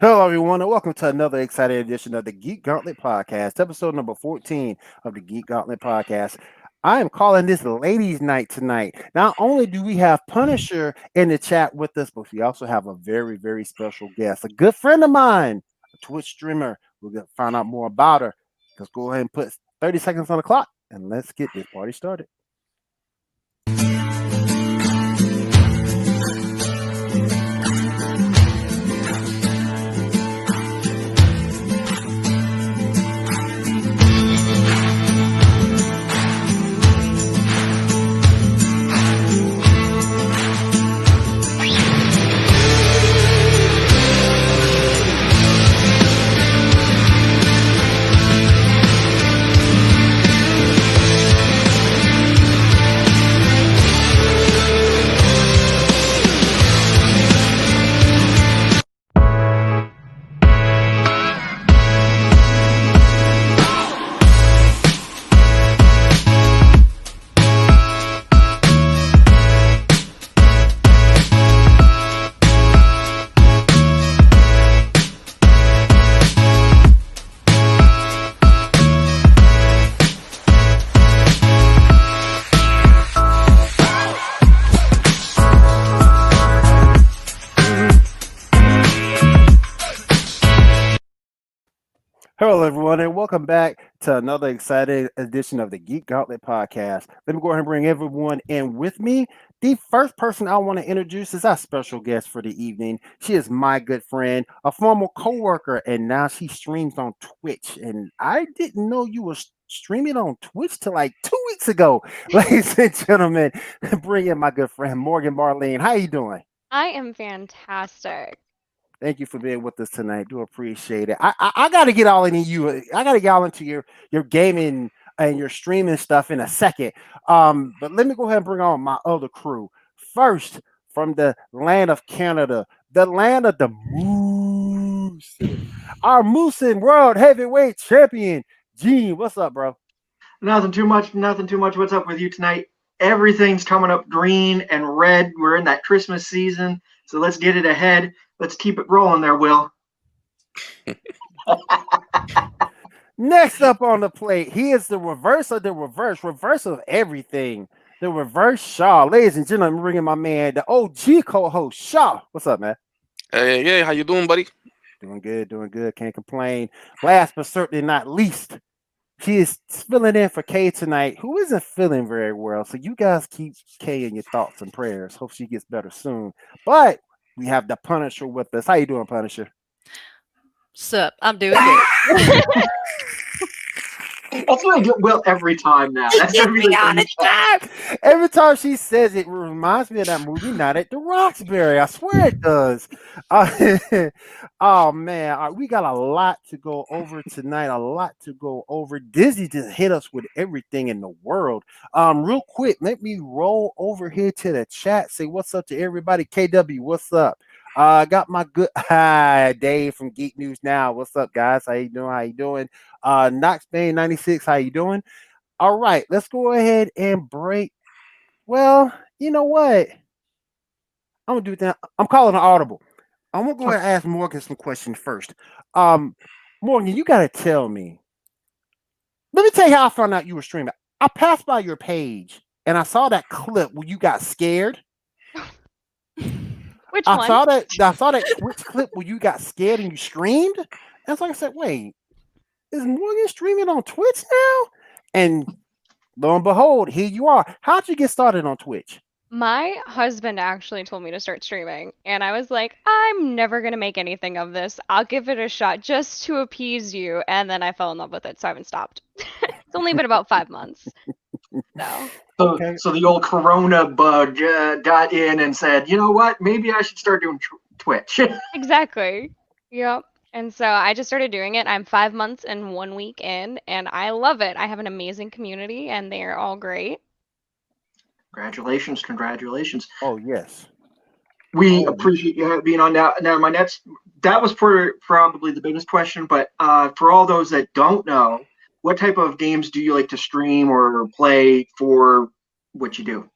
Hello, everyone, and welcome to another exciting edition of the Geek Gauntlet Podcast, episode number 14 of the Geek Gauntlet Podcast. I am calling this Ladies' Night tonight. Not only do we have Punisher in the chat with us, but we also have a very, very special guest, a good friend of mine, a Twitch streamer. We're going to find out more about her. Let's go ahead and put 30 seconds on the clock, and let's get this party started. Hello, everyone, and welcome back to another exciting edition of the Geek Gauntlet Podcast. Let me go ahead and bring everyone in with me. The first person I want to introduce is our special guest for the evening. She is my good friend, a former co-worker, and now she streams on Twitch. And I didn't know you were streaming on Twitch till like 2 weeks ago. Ladies and gentlemen, bring in my good friend Morgan Marlene. How you doing? I am fantastic. Thank you for being with us tonight. Do appreciate it. I got to get all into you. I got to get all into your gaming and your streaming stuff in a second. But let me go ahead and bring on my other crew. First, from the land of Canada, the land of the Moose, our Moose and World Heavyweight Champion, Gene. What's up, bro? Nothing too much. Nothing too much. What's up with you tonight? Everything's coming up green and red. We're in that Christmas season, so let's get it ahead. Let's keep it rolling there, Will. Next up on the plate, he is the reverse of the reverse of everything. The reverse Shaw. Ladies and gentlemen, I'm bringing my man, the OG co-host, Shaw. What's up, man? Hey, how you doing, buddy? Doing good. Can't complain. Last but certainly not least, he is filling in for Kay tonight, who isn't feeling very well. So you guys keep Kay in your thoughts and prayers. Hope she gets better soon. But we have the Punisher with us. How you doing, Punisher? Sup? I'm doing good. That's what I get Will every time now. That's Every time she says it reminds me of that movie, Not at the Roxbury. I swear it does. Oh man, we got a lot to go over tonight. A lot to go over. Disney just hit us with everything in the world. Real quick, let me roll over here to the chat. Say what's up to everybody. KW, what's up? I got my good Dave from Geek News Now. What's up, guys? How you doing? Knox Bane 96, how you doing? All right, let's go ahead and break. Well, you know what? I'm gonna do that. I'm calling an audible. I'm gonna go ahead and ask Morgan some questions first. Morgan, you gotta tell me. Let me tell you how I found out you were streaming. I passed by your page and I saw that clip where you got scared. Which one? I saw that Twitch clip where you got scared and you screamed. And so I said, wait, is Morgan streaming on Twitch now? And lo and behold, here you are. How'd you get started on Twitch? My husband actually told me to start streaming, and I was like, I'm never going to make anything of this. I'll give it a shot just to appease you. And then I fell in love with it, so I haven't stopped. It's only been about 5 months. So the old Corona bug got in and said, you know what? Maybe I should start doing Twitch. Exactly. Yep. And so I just started doing it. I'm 5 months and 1 week in, and I love it. I have an amazing community, and they are all great. Congratulations. Oh, yes. We appreciate you being on now. Now, that was probably the biggest question, but for all those that don't know, what type of games do you like to stream or play for what you do?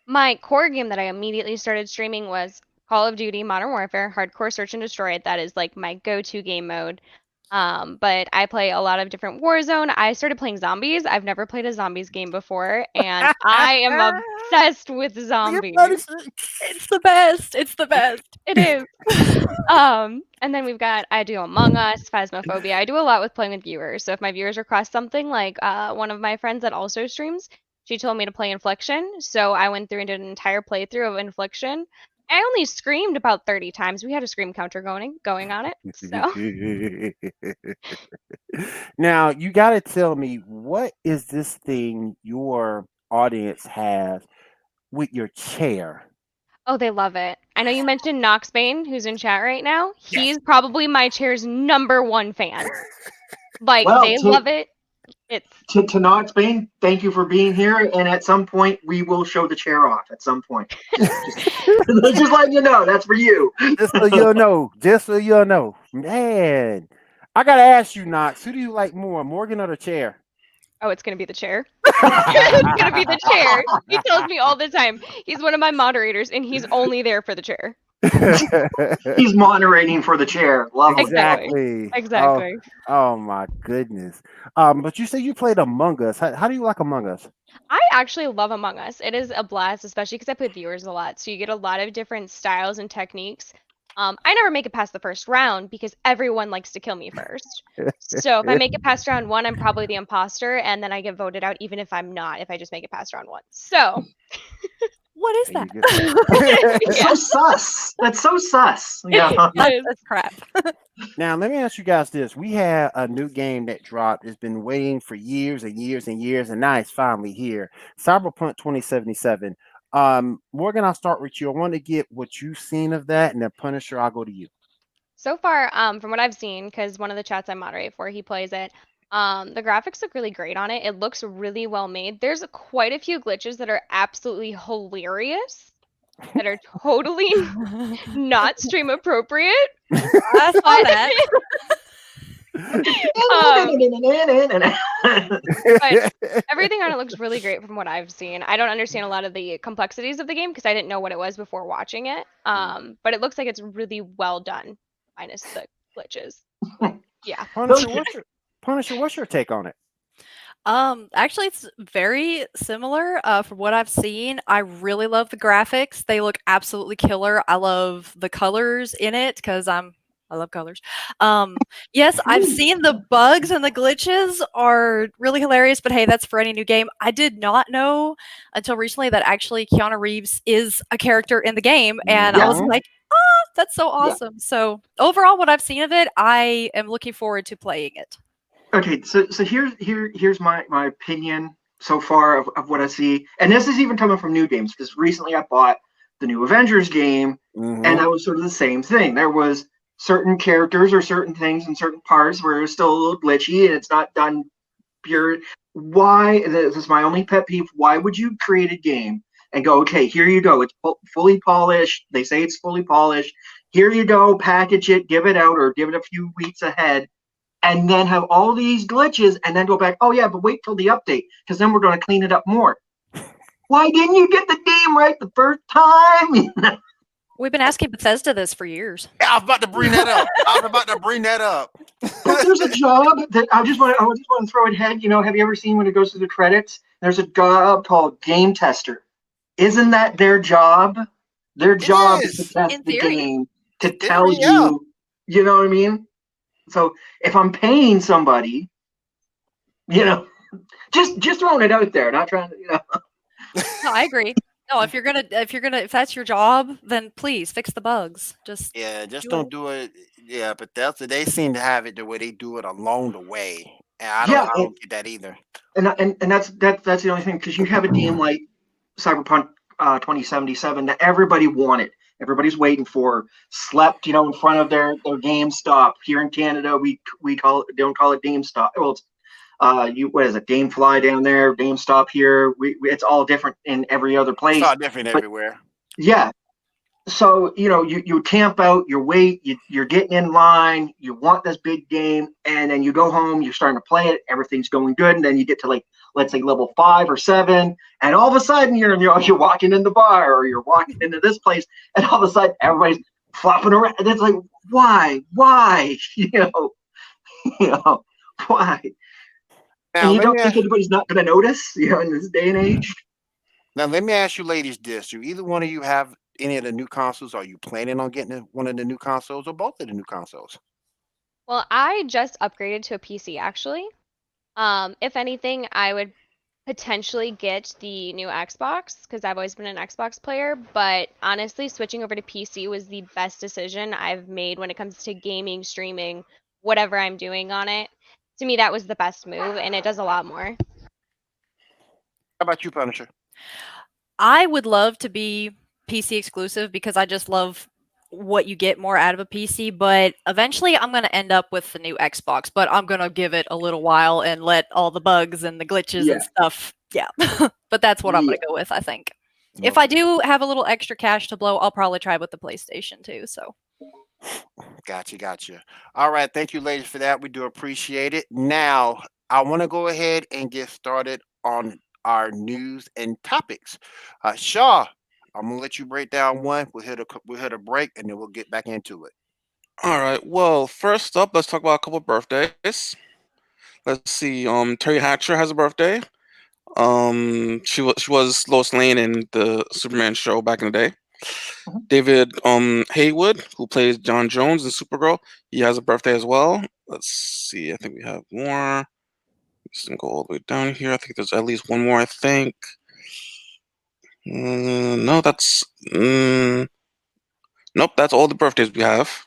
My core game that I immediately started streaming was Call of Duty, Modern Warfare, Hardcore Search and Destroy. That is like my go-to game mode. But I play a lot of different Warzone. I started playing zombies. I've never played a zombies game before, and I am obsessed with zombies. It's the best. It's the best. It is. And then I do Among Us, Phasmophobia. I do a lot with playing with viewers. So if my viewers request something, like one of my friends that also streams, she told me to play Infliction. So I went through and did an entire playthrough of Infliction. I only screamed about 30 times. We had a scream counter going on it. So Now you got to tell me, what is this thing your audience has with your chair? oh, they love it. I know you mentioned Noxbane, who's in chat right now. He's probably my chair's #1 fan. Like, Well, they love it. It's To Knox Bane, thank you for being here. And at some point, we will show the chair off. At some point, just letting you know, that's for you. Just so you'll know. Just so you'll know. Man, I got to ask you, Knox, who do you like more, Morgan or the chair? oh, it's gonna be the chair. It's gonna be the chair. He tells me all the time. He's one of my moderators, and he's only there for the chair. He's moderating for the chair. Love him. Exactly. Exactly. Oh my goodness. But you say you played Among Us. How do you like Among Us? I actually love Among Us. It is a blast, especially because I play with viewers a lot. So you get a lot of different styles and techniques. I never make it past the first round because everyone likes to kill me first. So if I make it past round 1, I'm probably the imposter, and then I get voted out even if I'm not, if I just make it past round 1. So What is There that? you go. It's so sus. That's so sus. Yeah. That's crap. Now, let me ask you guys this. We had a new game that dropped. It's been waiting for years and years and years, and now it's finally here. CyberPunk 2077. Morgan, I'll start with you. I want to get what you've seen of that, and then Punisher, I'll go to you. so far, from what I've seen, because one of the chats I moderate for, he plays it. The graphics look really great on it. It looks really well made. There's quite a few glitches that are absolutely hilarious, that are totally not stream appropriate. I saw that. But everything on it looks really great from what I've seen. I don't understand a lot of the complexities of the game because I didn't know what it was before watching it. But it looks like it's really well done, minus the glitches. Yeah. Punisher, what's your take on it? Actually, it's very similar. From what I've seen, I really love the graphics. They look absolutely killer. I love the colors in it because I love colors. Yes, I've seen the bugs and the glitches are really hilarious, but hey, that's for any new game. I did not know until recently that actually Keanu Reeves is a character in the game, and I was like, oh, that's so awesome. So overall, what I've seen of it, I am looking forward to playing it. Okay, so here's my opinion so far of what I see, and this is even coming from new games because recently I bought the new Avengers game, and that was sort of the same thing. There was certain characters or certain things in certain parts where it's still a little glitchy and it's not done pure. Why? This is my only pet peeve. Why would you create a game and go, okay, here you go, it's fully polished. They say it's fully polished. Here you go, package it, give it out, or give it a few weeks ahead. And then have all these glitches and then go back, oh yeah, but wait till the update because then we're going to clean it up more. Why didn't you get the game right the first time? We've been asking Bethesda this for years. I was about to bring that up. But there's a job that I just want to throw it ahead. You know, have you ever seen when it goes through the credits? There's a job called game tester. Isn't that their job? Their job is to test the game, to tell you, you know what I mean? So if I'm paying somebody, you know, just throwing it out there, not trying to, you know. No, I agree. No, if that's your job, then please fix the bugs. Just don't do it. Yeah, but they seem to have it the way they do it along the way, and I don't get that either. And that's the only thing, because you have a game like Cyberpunk 2077 that everybody wanted. Everybody's waiting for, slept, you know, in front of their GameStop. Here in Canada, we don't call it GameStop. Well, it's what is it? GameFly down there, GameStop here. It's all different in every other place. It's all different everywhere. Yeah, So you camp out, you wait, you're getting in line, you want this big game, and then you go home, you're starting to play it, everything's going good, and then you get to, like, let's say level 5 or 7, and all of a sudden you're walking in the bar, or you're walking into this place, and all of a sudden everybody's flopping around, and it's like, why you know you know why? And Now you let don't me think ask, anybody's not going to notice, in this day and age. now let me ask you ladies this: Do either one of you have any of the new consoles? Are you planning on getting one of the new consoles or both of the new consoles? Well, I just upgraded to a PC actually. If anything, I would potentially get the new Xbox because I've always been an Xbox player, but honestly, switching over to PC was the best decision I've made when it comes to gaming, streaming, whatever I'm doing on it. To me, that was the best move, and it does a lot more. How about you, Punisher? I would love to be PC exclusive because I just love what you get more out of a PC, but eventually I'm going to end up with the new Xbox, but I'm going to give it a little while and let all the bugs and the glitches and stuff. Yeah. But that's what I'm going Yeah. to go with, I think. If I do have a little extra cash to blow, I'll probably try with the PlayStation too. So, Gotcha. All right, thank you, ladies, for that. We do appreciate it. Now, I want to go ahead and get started on our news and topics. Shaw, I'm gonna let you break down one. We'll hit a break, and then we'll get back into it. All right. Well, first up, let's talk about a couple of birthdays. Let's see. Terry Hatcher has a birthday. She was Lois Lane in the Superman show back in the day. Mhm. David Haywood, who plays John Jones in Supergirl, he has a birthday as well. Let's see. I think we have more. Just gonna go all the way down here. I think there's at least one more. I think. No, that's nope. That's all the birthdays we have.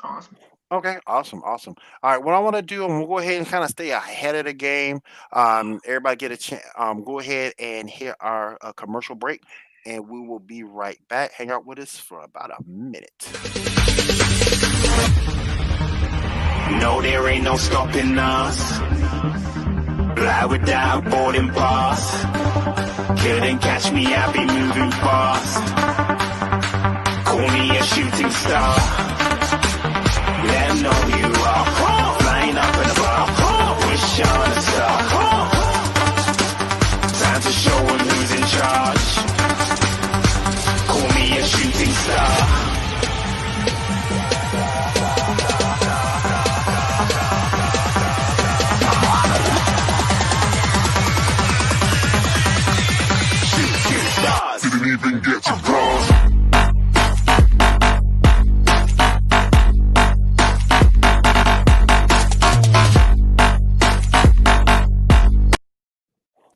Awesome. Okay, awesome. All right, what I want to do, I'm gonna go ahead and kind of stay ahead of the game. Everybody get a chance. Go ahead and hit our commercial break, and we will be right back. Hang out with us for about a minute. No, there ain't no stopping us. Fly without boarding pass. Couldn't catch me, I be moving fast. Call me a shooting star. Let 'em know who you are. Flying up in a bar. Wish on a star. Time to show 'em who's in charge. Call me a shooting star. Didn't even get to cross.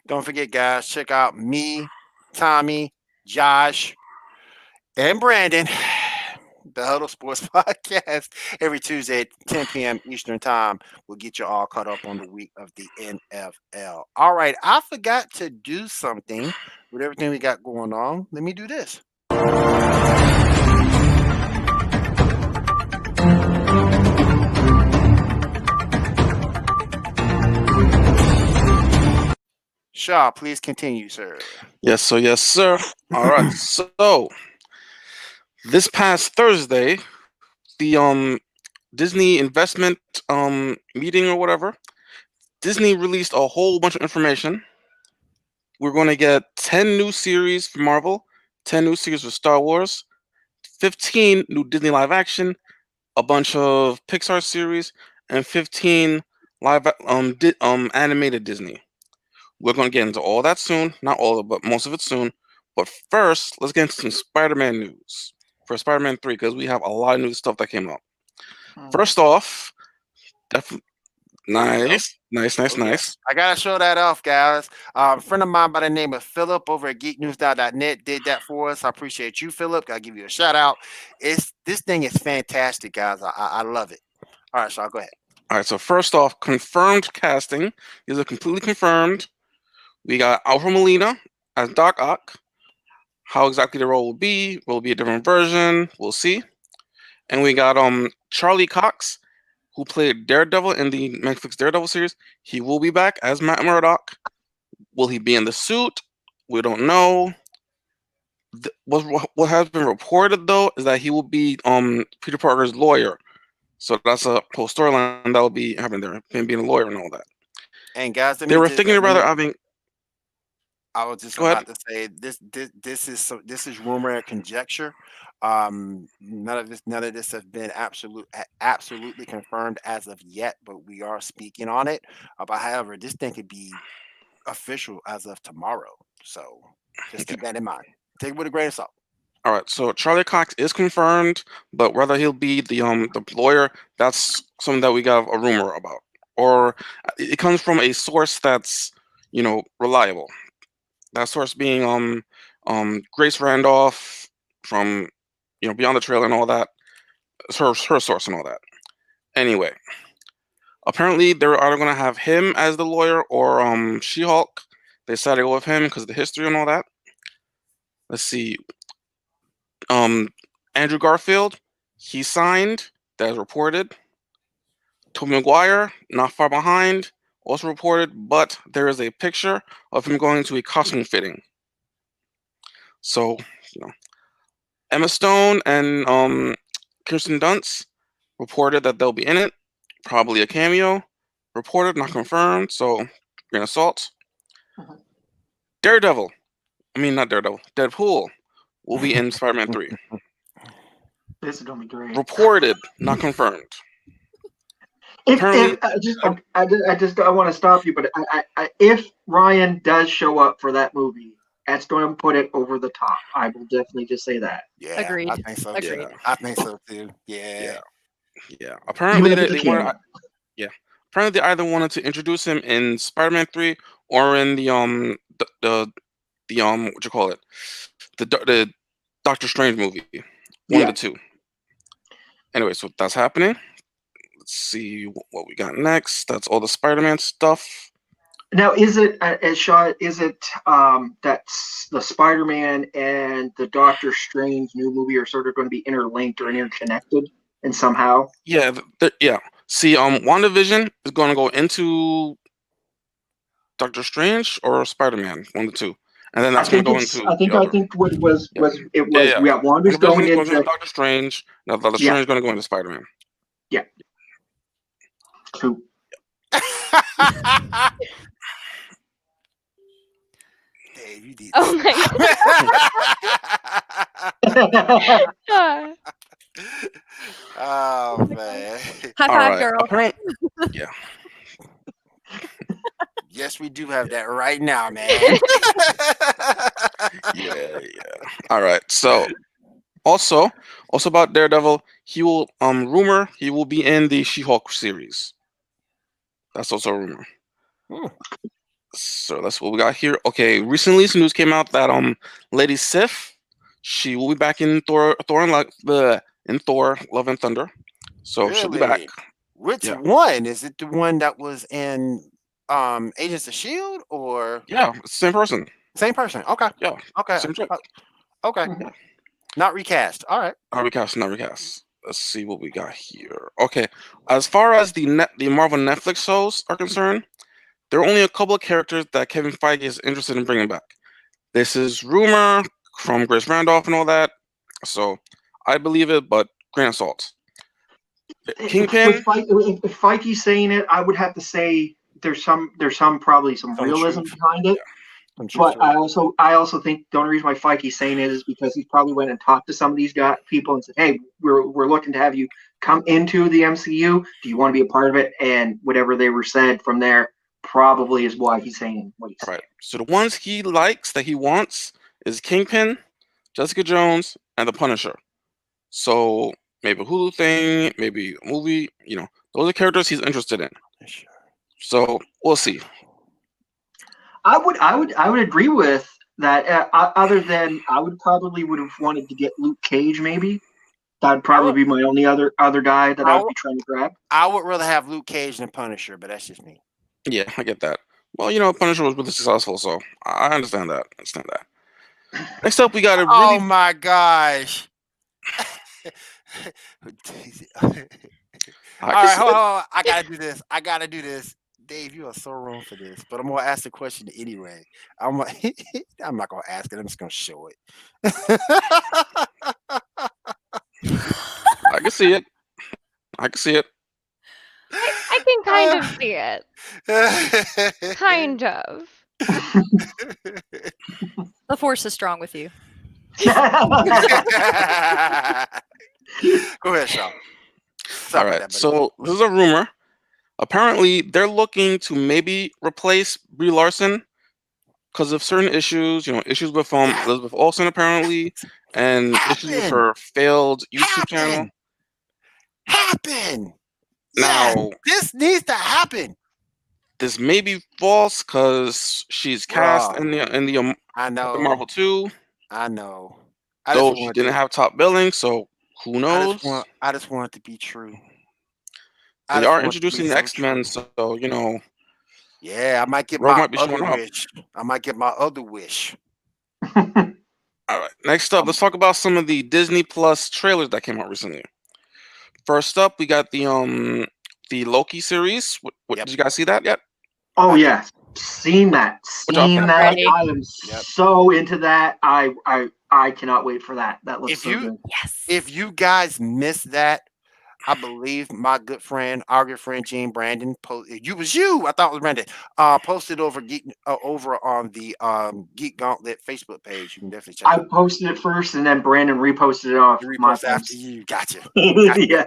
Don't forget, guys, check out me, Tommy, Josh, and Brandon, the Huddle Sports Podcast, every Tuesday at 10 p.m. Eastern Time. We'll get you all caught up on the week of the NFL. All right, I forgot to do something with everything we got going on. Let me do this. Shaw, please continue, sir. Yes, sir. All right. So this past Thursday, the Disney investment meeting or whatever, Disney released a whole bunch of information. We're going to get 10 new series for Marvel, 10 new series for Star Wars, 15 new Disney live action, a bunch of Pixar series, and 15 live animated Disney. We're going to get into all that soon. Not all of it, but most of it soon. But first, let's get into some Spider-Man news for Spider-Man 3, because we have a lot of new stuff that came out. First off, nice. I gotta show that off, guys. A friend of mine by the name of Philip over at geeknews.net did that for us. I appreciate you, Philip. I'll give you a shout out. This thing is fantastic, guys. I love it. All right, so I'll go ahead. All right, so first off, confirmed casting. These are completely confirmed. We got Alfred Molina as Doc Ock. How exactly the role will be a different version. We'll see. And we got Charlie Cox, who played Daredevil in the Netflix Daredevil series. He will be back as Matt Murdock. Will he be in the suit? We don't know. What has been reported though is that he will be Peter Parker's lawyer. So that's a whole storyline that will be happening there, him being a lawyer and all that. And guys, They were thinking about having. I was just Go ahead. about to say this is rumor and conjecture. None of this has been absolutely confirmed as of yet, but we are speaking on it. But however, this thing could be official as of tomorrow. So just keep that in mind. Take it with a grain of salt. All right, so Charlie Cox is confirmed, but whether he'll be the lawyer, that's something that we got a rumor about, or it comes from a source that's reliable. That source being Grace Randolph from Beyond the Trail and all that. It's her source and all that. Anyway, apparently they're either gonna have him as the lawyer or She-Hulk. They decided to go with him because of the history and all that. Let's see. Andrew Garfield, he signed. That is reported. Tobey Maguire, not far behind, also reported, but there is a picture of him going to a costume fitting. So, Emma Stone and Kirsten Dunst reported that they'll be in it, probably a cameo. Reported, not confirmed, so grain of salt. Daredevil, not Daredevil, Deadpool will be in Spider-Man 3. This is gonna be great. Reported, not confirmed. If I want to stop you, but if Ryan does show up for that movie, that's going to put it over the top. I will definitely just say that. Yeah, Agreed. I think so. Agreed. Too. I think so too. Yeah. Apparently they wanted. Apparently they either wanted to introduce him in Spider-Man 3 or in the what you call it, the Doctor Strange movie. One of the two. Anyway, so that's happening. Let's see what we got next. That's all the Spider-Man stuff. Now, is it that's the Spider-Man and the Doctor Strange new movie are sort of going to be interlinked or interconnected and somehow? Yeah, See, WandaVision is going to go into Doctor Strange or Spider-Man, one of the two, and then that's going to go into. I think what it was Wanda's going into Doctor Strange. Now Doctor Strange is going to go into Spider-Man. Yeah. True. Dave, you did. Oh my god. Oh man. High five, girl. Yeah. Yes, we do have that right now, man. yeah. All right. So, also about Daredevil, he will rumor he will be in the She-Hulk series. That's also a rumor. So that's what we got here. Okay, recently some news came out that Lady Sif, she will be back in Thor Love and Thunder. So she'll be back. Which one? Is it the one that was in Agents of S.H.I.E.L.D. or? Yeah, it's the same person. Same person. Okay. Yeah. Okay. Same chick. Okay. Not recast. All right. Not recast. Let's see what we got here. Okay. As far as the Marvel Netflix shows are concerned, there are only a couple of characters that Kevin Feige is interested in bringing back. This is rumor from Grace Randolph and all that. So I believe it, but grain of salt. Kingpin. If Feige's saying it, I would have to say there's probably some realism behind it. But I also think the only reason why Feige's saying it is because he probably went and talked to some of these people and said, "Hey, we're looking to have you come into the MCU. Do you want to be a part of it?" And whatever they were said from there probably is why he's saying what he's saying. Right. So the ones he likes that he wants is Kingpin, Jessica Jones, and the Punisher. So maybe a Hulu thing, maybe a movie. Those are characters he's interested in. So we'll see. I would agree with that. Other than I would have wanted to get Luke Cage. Maybe that would probably be my only other guy that I would be trying to grab. I would rather have Luke Cage than Punisher, but that's just me. Yeah, I get that. Well, Punisher was really successful, so I understand that. Next up, we got a really. Oh my gosh. All right, hold on. I gotta do this. Dave, you are so wrong for this. But I'm gonna ask the question anyway. I'm like, I'm not gonna ask it. I'm just gonna show it. I can see it. I can see it. I can kind of see it. Kind of. The force is strong with you. Go ahead, Sean. All right. So this is a rumor. Apparently, they're looking to maybe replace Brie Larson because of certain issues. Issues with Elizabeth Olsen apparently, and issues with her failed YouTube channel. Happen. Now, Yes, this needs to happen. this may be false because she's cast in the I know. Captain Marvel 2. I know. Though she didn't have top billing, so who knows? I just want it to be true. They are introducing the X-Men, so yeah, I might get my other wish. I might get my other wish. All right. Next up, let's talk about some of the Disney Plus trailers that came out recently. First up, we got the Loki series. Did you guys see that yet? Oh yeah, seen that. I am so into that. I cannot wait for that. That looks so good. Yes. If you guys missed that, I believe our good friend Gene Brandon I thought it was Brandon. Posted over on the Geek Gauntlet Facebook page. You can definitely check it out. I posted it first, and then Brandon reposted it off my page. After you. Gotcha. Yeah.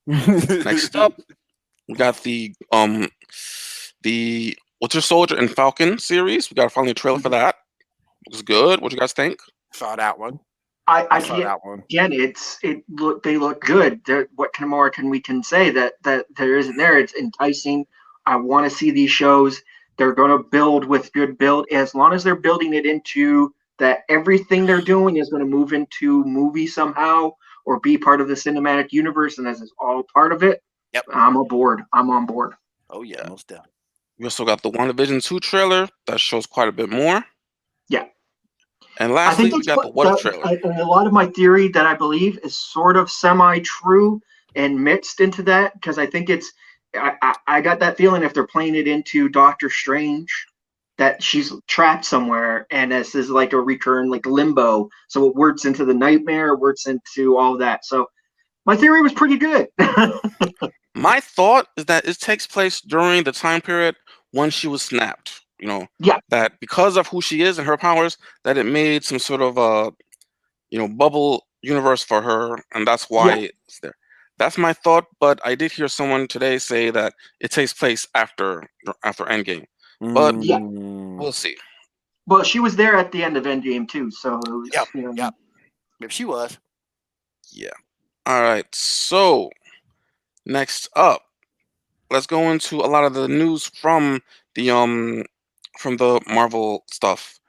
Next up, we got the Winter Soldier and Falcon series. We got finally a trailer for that. Looks good. What do you guys think? Saw that one. I saw that one. Again, they look good. What more can we say that there isn't there? It's enticing. I want to see these shows. They're going to build with good build. As long as they're building it into that, everything they're doing is going to move into movie somehow or be part of the cinematic universe, and this is all part of it. Yep, I'm aboard. I'm on board. Oh yeah, most definitely. We also got the WandaVision 2 trailer that shows quite a bit more. Yeah. And lastly, we got the What If trailer. And a lot of my theory that I believe is sort of semi-true and mixed into that, because I think I got that feeling if they're playing it into Doctor Strange, that she's trapped somewhere, and this is like a recurrent like limbo. So it works into the nightmare, works into all that. So my theory was pretty good. My thought is that it takes place during the time period when she was snapped. That because of who she is and her powers, that it made some sort of bubble universe for her, and that's why it's there. That's my thought, but I did hear someone today say that it takes place after Endgame. But we'll see. Well, she was there at the end of Endgame too, so it was, yep. If she was. Yeah. All right. So next up, let's go into a lot of the news from the Marvel stuff.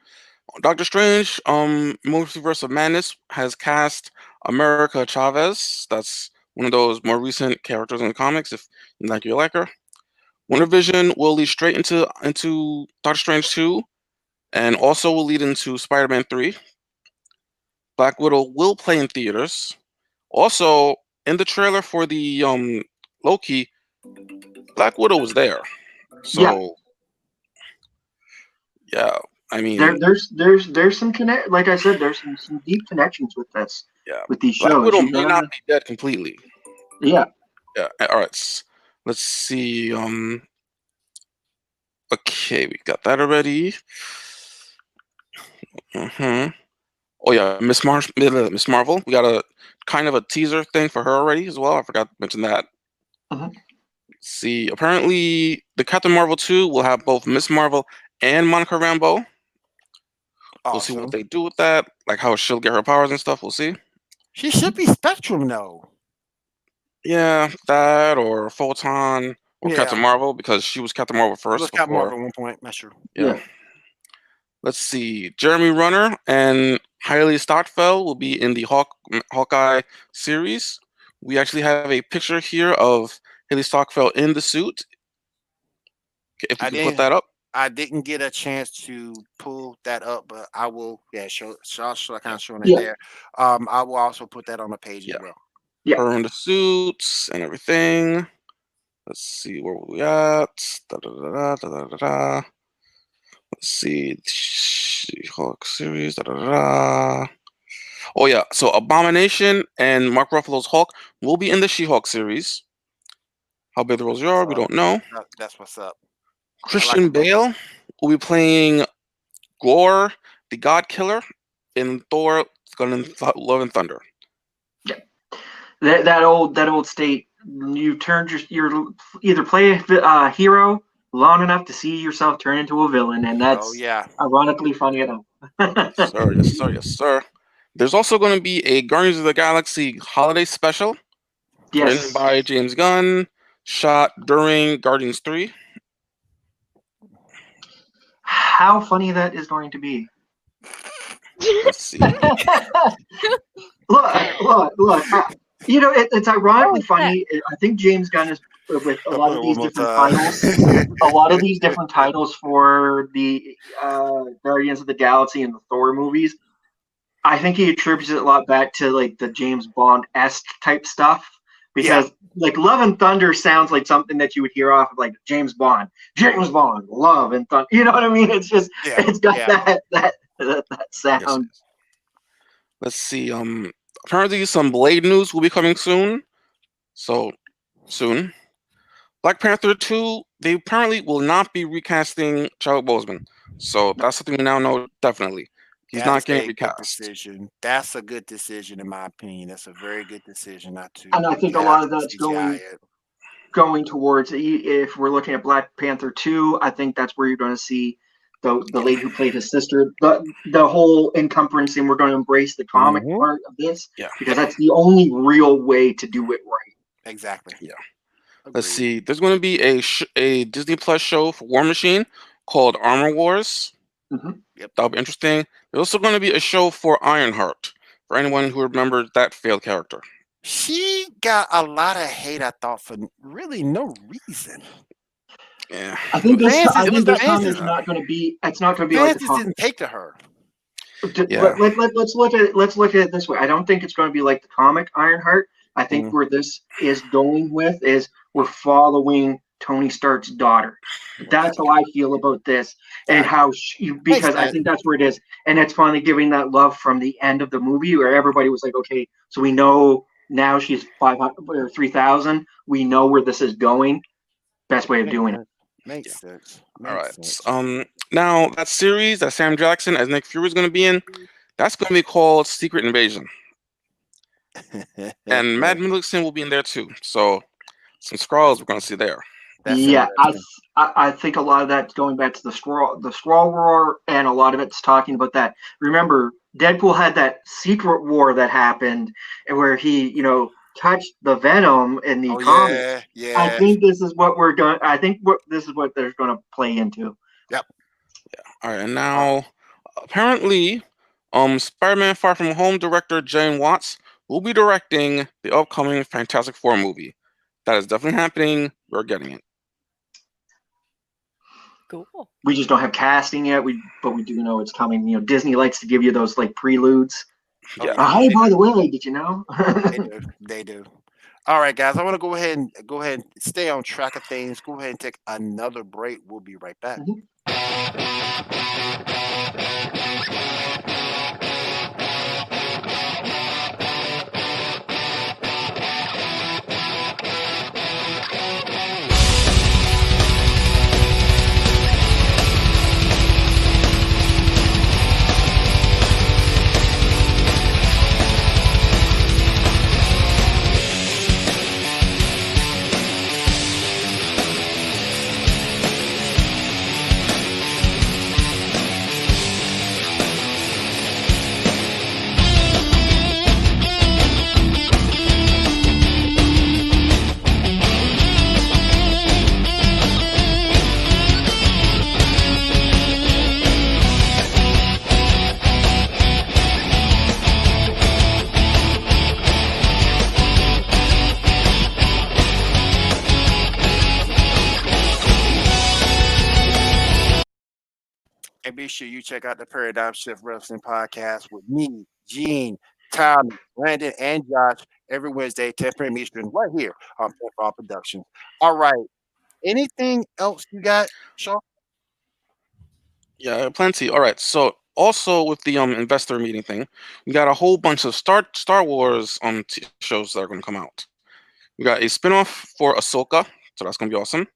Doctor Strange, Multiverse of Madness has cast America Chavez. That's one of those more recent characters in the comics. If you like her. WandaVision will lead straight into Doctor Strange 2, and also will lead into Spider-Man 3. Black Widow will play in theaters. Also, in the trailer for the Loki, Black Widow was there. So yeah, I mean, there's some connect. Like I said, there's some deep connections with this. Yeah, with these Black shows. Widow may not be dead completely. Yeah. Yeah. All right. Let's see. Okay, we got that already. Oh yeah, Miss Marvel. We got a kind of a teaser thing for her already as well. I forgot to mention that. See, apparently the Captain Marvel 2 will have both Miss Marvel and Monica Rambeau. We'll see what they do with that, like how she'll get her powers and stuff. We'll see. She should be Spectrum though. Yeah, that or Photon or Captain Marvel, because she was Captain Marvel first. She was Captain Marvel at one point. Not sure. Yeah. Let's see. Jeremy Renner and Hailey Steinfeld will be in the Hawkeye series. We actually have a picture here of Hailey Steinfeld in the suit. If we can put that up. I didn't get a chance to pull that up, but I will. Yeah, show kind of showing it there. I will also put that on the page as well. Yeah, her in the suits and everything. Let's see where we at. Da, da, da, da, da, da, da. Let's see, She-Hulk series. Da, da, da, da. Oh yeah, so Abomination and Mark Ruffalo's Hulk will be in the She-Hulk series. How big the roles are, we don't know. That's what's up. Christian Bale will be playing Gore, the God Killer, in Thor: Love and Thunder. Yeah, that old state. You turned your either play a hero long enough to see yourself turn into a villain, and that's ironically funny enough. Sir, yes, sir, yes, sir. There's also going to be a Guardians of the Galaxy holiday special, written by James Gunn, shot during Guardians 3. How funny that is going to be. Let's see. Look. You know, it's ironically funny. I think James Gunn is with a lot of these different titles. A lot of these different titles for the Guardians of the Galaxy and the Thor movies. I think he attributes it a lot back to like the James Bond-esque type stuff. Because like Love and Thunder sounds like something that you would hear off of like James Bond, Love and Thunder. You know what I mean? It's just it's got that sound. Yes. Let's see. Apparently some Blade news will be coming soon. So soon. Black Panther 2, they apparently will not be recasting Chadwick Boseman. So that's something we now know definitely. He's not getting recast. Decision. That's a good decision, in my opinion. That's a very good decision not to. And I think a lot of that's going towards, if we're looking at Black Panther 2, I think that's where you're going to see the lady who played his sister, the whole encumbrance, and we're going to embrace the comic part of this, because that's the only real way to do it right. Exactly. Yeah. Agreed. Let's see. There's going to be a Disney Plus show for War Machine called Armor Wars. Yep, that'll be interesting. There's also going to be a show for Ironheart, for anyone who remembers that failed character. She got a lot of hate, I thought, for really no reason. Yeah, I think this time is not going to be. It's not going to be like the didn't take to her. Let's look at it this way. I don't think it's going to be like the comic Ironheart. I think where this is going with is we're following Tony Stark's daughter. That's how I feel about this, and how because I think that's where it is, and it's finally giving that love from the end of the movie where everybody was like, okay, so we know now she's 500 or 3,000. We know where this is going. Best way of doing it. Makes sense. All right. Now that series that Sam Jackson as Nick Fury is going to be in, that's going to be called Secret Invasion, and Matt Mikkelsen will be in there too. So some Skrulls we're going to see there. I think a lot of that's going back to the Skrull War, and a lot of it's talking about that. Remember, Deadpool had that secret war that happened, and where he, touched the Venom in the comics. Yeah. I think this is what we're going. I think this is what they're going to play into. Yep. Yeah. All right, and now apparently, Spider-Man: Far From Home director Jane Watts will be directing the upcoming Fantastic Four movie. That is definitely happening. We're getting it. Cool. We just don't have casting yet. But we do know it's coming. Disney likes to give you those like preludes. Yeah. Hey, by the way, did you know? They do. All right, guys. I want to go ahead and stay on track of things. Go ahead and take another break. We'll be right back. And be sure you check out the Paradigm Shift Wrestling Podcast with me, Gene, Tom, Brandon, and Josh every Wednesday, 10 p.m. Eastern, right here on Pinfall Productions. All right. Anything else you got, Shaw? Yeah, plenty. All right. So also with the investor meeting thing, we got a whole bunch of Star Wars shows that are going to come out. We got a spinoff for Ahsoka, so that's going to be awesome.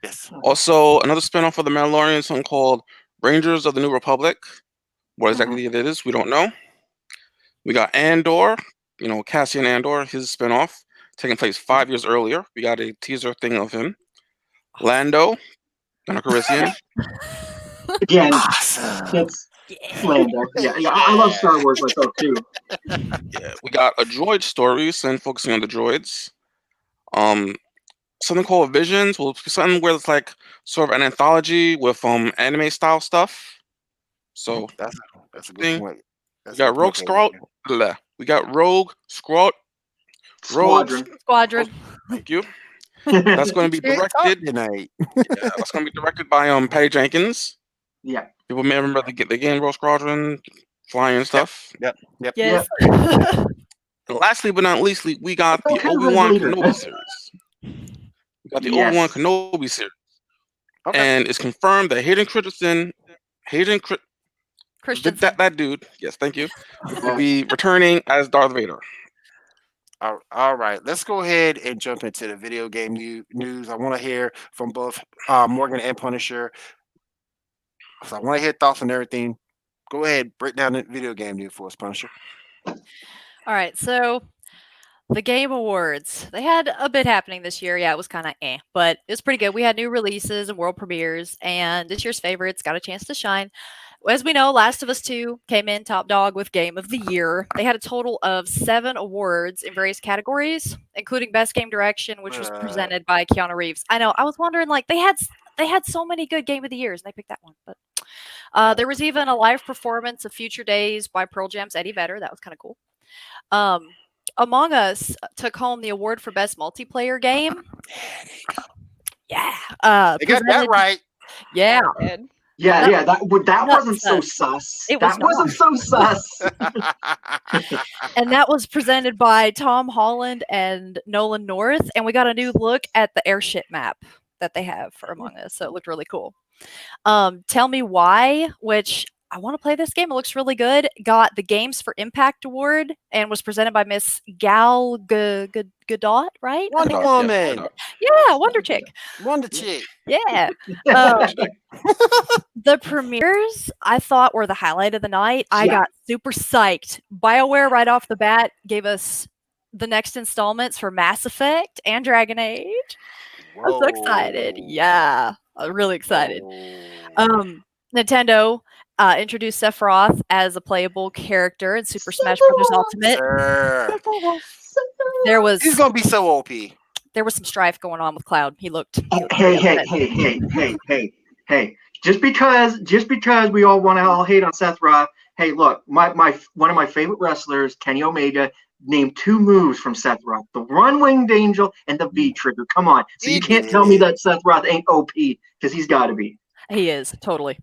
Yes. Also, another spinoff for the Mandalorian, something called Rangers of the New Republic. What exactly it is, we don't know. We got Andor, Cassian Andor, his spinoff, taking place 5 years earlier. We got a teaser thing of him. Lando, Lando Calrissian. Again, Awesome. it's Lando. Yeah, I love Star Wars myself too. Yeah, we got a droid story, focusing on the droids. Something called Visions, will be something where it's like sort of an anthology with anime style stuff. So That's a good thing. point. We That's a got good Rogue point, Squad. We got Rogue Squad. Squadron. Squadron. Thank you. That's going to be Can't talk directed. tonight. Yeah, that's going to be directed by Patty Jenkins. Yeah. People may remember the game Rogue Squadron, flying and stuff. Yep. Yes. And lastly but not leastly, we got the Okay, Obi-Wan leader. Kenobi series. We got the Yes. Obi-Wan Kenobi series. Okay. And it's confirmed that Christensen, that dude, yes, thank you, will be returning as Darth Vader. All right, let's go ahead and jump into the video game news. I want to hear from both Morgan and Punisher. So I want to hear thoughts on everything. Go ahead, break down the video game news for us, Punisher. All right, so the Game Awards. They had a bit happening this year. Yeah, it was kind of but it was pretty good. We had new releases and world premieres, and this year's favorites got a chance to shine. As we know, Last of Us 2 came in top dog with Game of the Year. They had a total of 7 awards in various categories, including Best Game Direction, which was presented by Keanu Reeves. I know, I was wondering, like, they had so many good Game of the Years, and they picked that one. But there was even a live performance of Future Days by Pearl Jam's Eddie Vedder. That was kind of cool. Among Us took home the award for Best Multiplayer Game. Yeah. They got that right. Yeah. Yeah, that wasn't so sus. That wasn't so sus. And that was presented by Tom Holland and Nolan North, and we got a new look at the airship map that they have for Among Us, so it looked really cool. Tell Me Why, which I want to play this game. It looks really good. Got the Games for Impact Award and was presented by Miss Gal Gadot, right? Wonder Woman. Yeah, Wonder Chick. Wonder Chick. Yeah. The premieres I thought were the highlight of the night. I got super psyched. BioWare right off the bat gave us the next installments for Mass Effect and Dragon Age. I'm so excited. Yeah, I'm really excited. Nintendo introduced Sephiroth as a playable character in Super Smash Bros. Ultimate. He's gonna be so OP. There was some strife going on with Cloud. He looked. Hey. Just because we all want to all hate on Sephiroth. Hey, look, my one of my favorite wrestlers, Kenny Omega, named 2 moves from Sephiroth: the Run Winged Angel and the V Trigger. Come on, so you can't tell me that Sephiroth ain't OP, because he's got to be. He is, totally.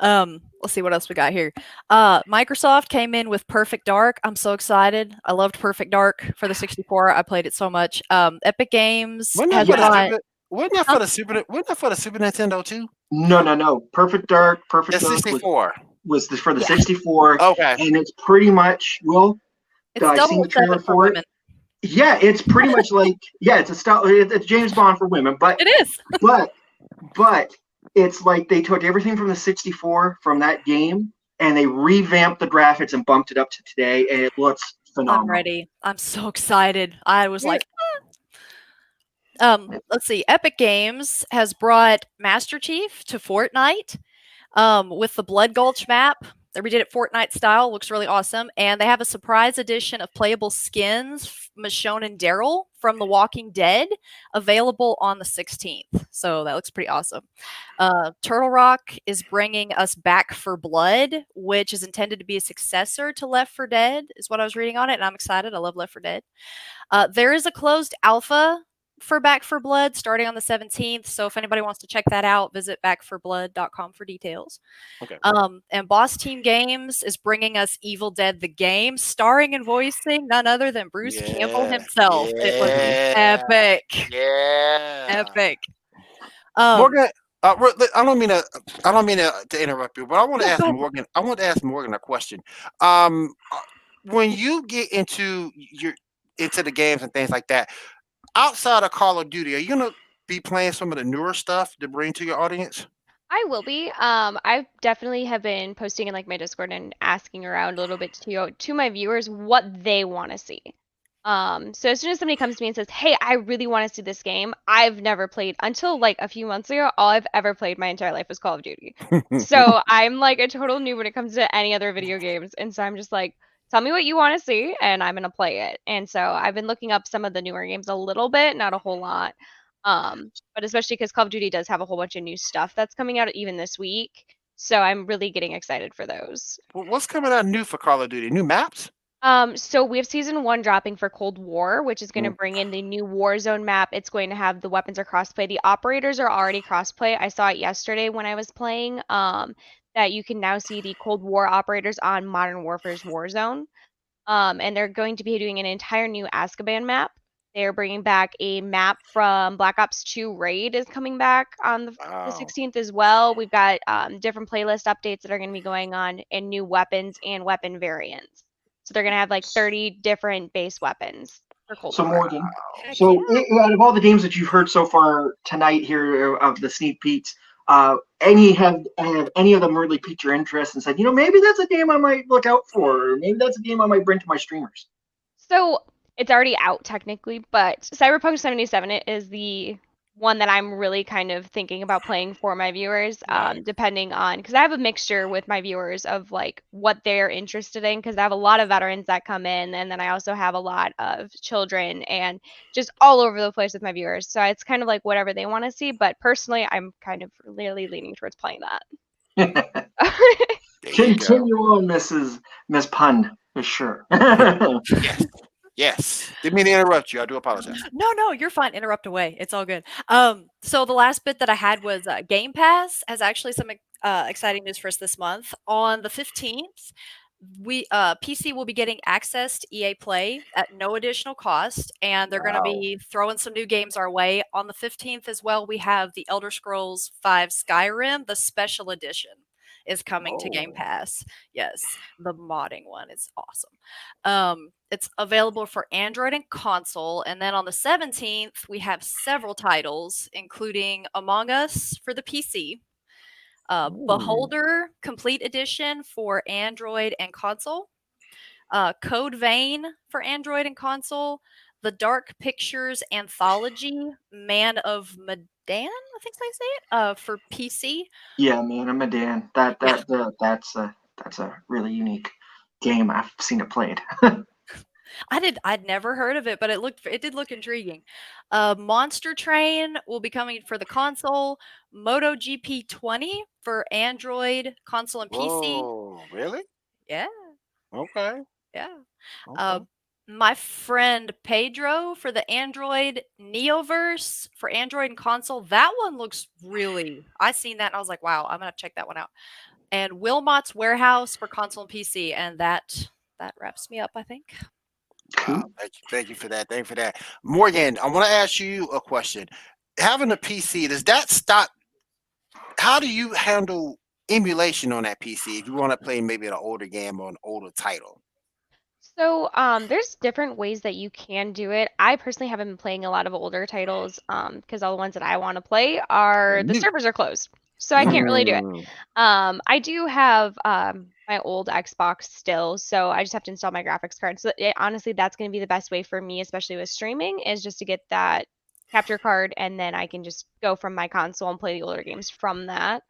Let's see what else we got here. Microsoft came in with Perfect Dark. I'm so excited. I loved Perfect Dark for the 64. I played it so much. Epic Games Wasn't that for the Super Nintendo too? No. Perfect Dark. The 64 was for the 64. Okay, and it's pretty much it's I've seen the trailer for it. Yeah, it's pretty much like it's James Bond for women, but it is. but it's like they took everything from the 64 from that game and they revamped the graphics and bumped it up to today, and it looks phenomenal. I'm ready. I'm so excited. I was like, let's see. Epic Games has brought Master Chief to Fortnite with the Blood Gulch map. They redid it Fortnite style. Looks really awesome. And they have a surprise edition of playable skins, Michonne and Daryl from The Walking Dead, available on the 16th. So that looks pretty awesome. Turtle Rock is bringing us Back for Blood, which is intended to be a successor to Left 4 Dead, is what I was reading on it. And I'm excited. I love Left 4 Dead. There is a closed alpha for Back for Blood starting on the 17th. So if anybody wants to check that out, visit backforblood.com for details. Okay. And Boss Team Games is bringing us Evil Dead the game, starring and voicing none other than Bruce Campbell himself. It was epic. Yeah. Epic. Morgan, I don't mean to interrupt you, but I want to ask Morgan. I want to ask Morgan a question. When you get into the games and things like that, outside of Call of Duty, are you gonna be playing some of the newer stuff to bring to your audience? I will be. I definitely have been posting in like my Discord and asking around a little bit to my viewers what they want to see. So as soon as somebody comes to me and says, "Hey, I really want to see this game," I've never played until like a few months ago. All I've ever played my entire life was Call of Duty. So I'm like a total noob when it comes to any other video games, and so I'm just like, tell me what you want to see, and I'm gonna play it. And so I've been looking up some of the newer games a little bit, not a whole lot. But especially because Call of Duty does have a whole bunch of new stuff that's coming out even this week. So I'm really getting excited for those. What's coming out new for Call of Duty? New maps? So we have season 1 dropping for Cold War, which is going to bring in the new Warzone map. It's going to have the weapons are crossplay. The operators are already crossplay. I saw it yesterday when I was playing. That you can now see the Cold War operators on Modern Warfare's Warzone. And they're going to be doing an entire new Azkaban map. They're bringing back a map from Black Ops 2 Raid is coming back on the 16th as well. We've got different playlist updates that are going to be going on and new weapons and weapon variants. So they're going to have like 30 different base weapons for Cold War. Morgan, out of all the games that you've heard so far tonight here of the sneak peeks, have any of them really piqued your interest and said, maybe that's a game I might look out for, or maybe that's a game I might bring to my streamers? So it's already out technically, but Cyberpunk 77 is the one that I'm really kind of thinking about playing for my viewers, depending on, because I have a mixture with my viewers of like what they're interested in, because I have a lot of veterans that come in, and then I also have a lot of children and just all over the place with my viewers. So it's kind of like whatever they want to see, but personally, I'm kind of really leaning towards playing that. Continue on, Miss Pun, for sure. Yes. Didn't mean to interrupt you. I do apologize. No, you're fine. Interrupt away. It's all good. So the last bit that I had was Game Pass has actually some exciting news for us this month. On the 15th, PC will be getting access to EA Play at no additional cost, and they're going to be throwing some new games our way. On the 15th as well, we have the Elder Scrolls V Skyrim, the special edition is coming to Game Pass. Yes, the modding one is awesome. It's available for Android and console. And then on the 17th, we have several titles, including Among Us for the PC, Beholder Complete Edition for Android and console, Code Vein for Android and console, the Dark Pictures Anthology Man of Medan, I think they say it, for PC. Yeah, Man of Medan. That's a really unique game. I've seen it played. I'd never heard of it, but it did look intriguing. Monster Train will be coming for the console. MotoGP 20 for Android, console, and PC. Oh, really? Yeah. Okay. Yeah. Okay. My Friend Pedro for the Android, Neoverse for Android and console. That one looks I seen that and I was like, wow, I'm gonna check that one out. And Wilmot's Warehouse for console and PC, and that wraps me up, I think. Thank you for that. Thank you for that. Morgan, I want to ask you a question. Having a PC, does that stop? How do you handle emulation on that PC if you want to play maybe an older game or an older title? So there's different ways that you can do it. I personally haven't been playing a lot of older titles because all the ones that I want to play the servers are closed. So I can't really do it. I do have my old Xbox still, so I just have to install my graphics card. So honestly, that's going to be the best way for me, especially with streaming, is just to get that capture card, and then I can just go from my console and play the older games from that.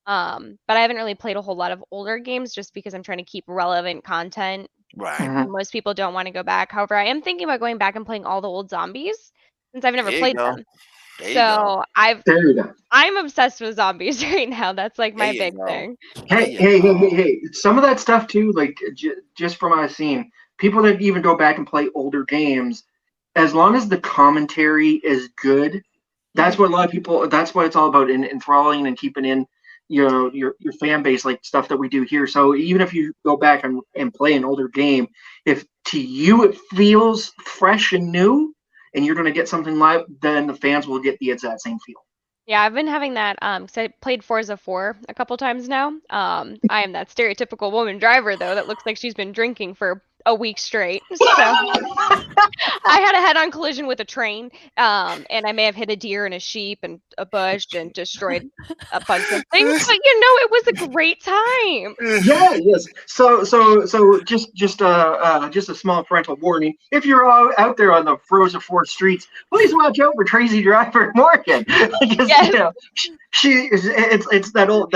But I haven't really played a whole lot of older games just because I'm trying to keep relevant content. Right. Most people don't want to go back. However, I am thinking about going back and playing all the old zombies since I've never played them. So I'm obsessed with zombies right now. That's like my big thing. Hey! Some of that stuff too, like just from what I've seen, people that even go back and play older games, as long as the commentary is good, that's what a lot of people. That's what it's all about, in enthralling and keeping in, your fan base, like stuff that we do here. So even if you go back and play an older game, if to you it feels fresh and new, and you're going to get something live, then the fans will get the exact same feel. Yeah, I've been having that because I played Forza 4 a couple times now. I am that stereotypical woman driver though that looks like she's been drinking for a week straight. So I had a head-on collision with a train, and I may have hit a deer and a sheep and a bush and destroyed a bunch of things, but it was a great time. Yeah, yes. So just a small parental warning. If you're out there on the Frozen 4 streets, please watch out for Tracy Driver Morgan. Because Yes. it's that old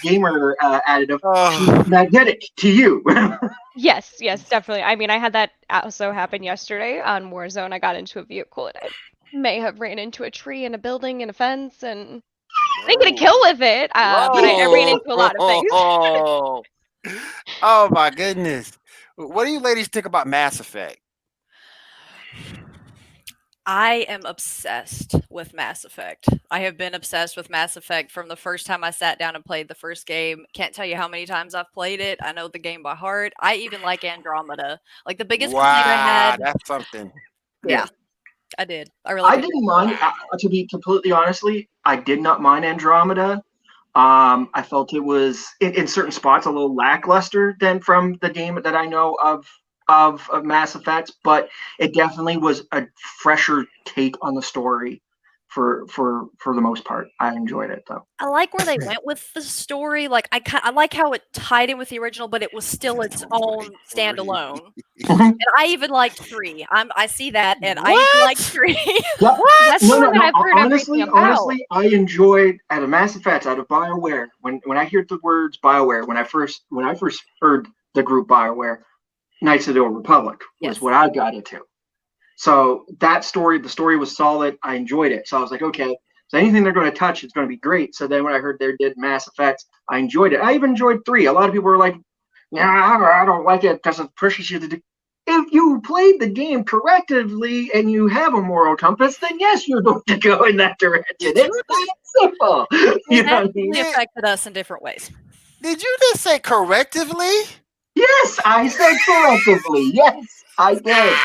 gamer additive. Oh. She's magnetic to you. Yes, definitely. I mean, I had that also happen yesterday on Warzone. I got into a vehicle and I may have ran into a tree and a building and a fence and I didn't get a kill with it, but I ran into a lot of things. Oh my goodness. What do you ladies think about Mass Effect? I am obsessed with Mass Effect. I have been obsessed with Mass Effect from the first time I sat down and played the first game. Can't tell you how many times I've played it. I know the game by heart. I even like Andromeda. Like the biggest complaint I Wow, had. that's something. Yeah, I did. I really I did. didn't mind. To be completely honestly, I did not mind Andromeda. I felt it was in certain spots a little lackluster than from the game that I know of Mass Effect, but it definitely was a fresher take on the story for the most part. I enjoyed it though. I like where they went with the story. Like I like how it tied in with the original, but it was still its own standalone. And I even liked 3. I see that, and I even liked 3. Yeah. That's the one that I've heard everything about. Honestly, I enjoyed out of Mass Effect, out of BioWare. When I hear the words BioWare, when I first heard the group BioWare, Knights of the Old Republic was Yes. what I got into. So the story was solid. I enjoyed it. So I was like, okay, so anything they're going to touch, it's going to be great. So then when I heard they did Mass Effect, I enjoyed it. I even enjoyed 3. A lot of people were like, yeah, I don't like it because it pushes you to do. If you played the game correctly and you have a moral compass, then yes, you're going to go in that direction. It's that simple. You know what I mean? It affected us in different ways. Did you just say correctively? Yes, I said correctly. Yes, I did.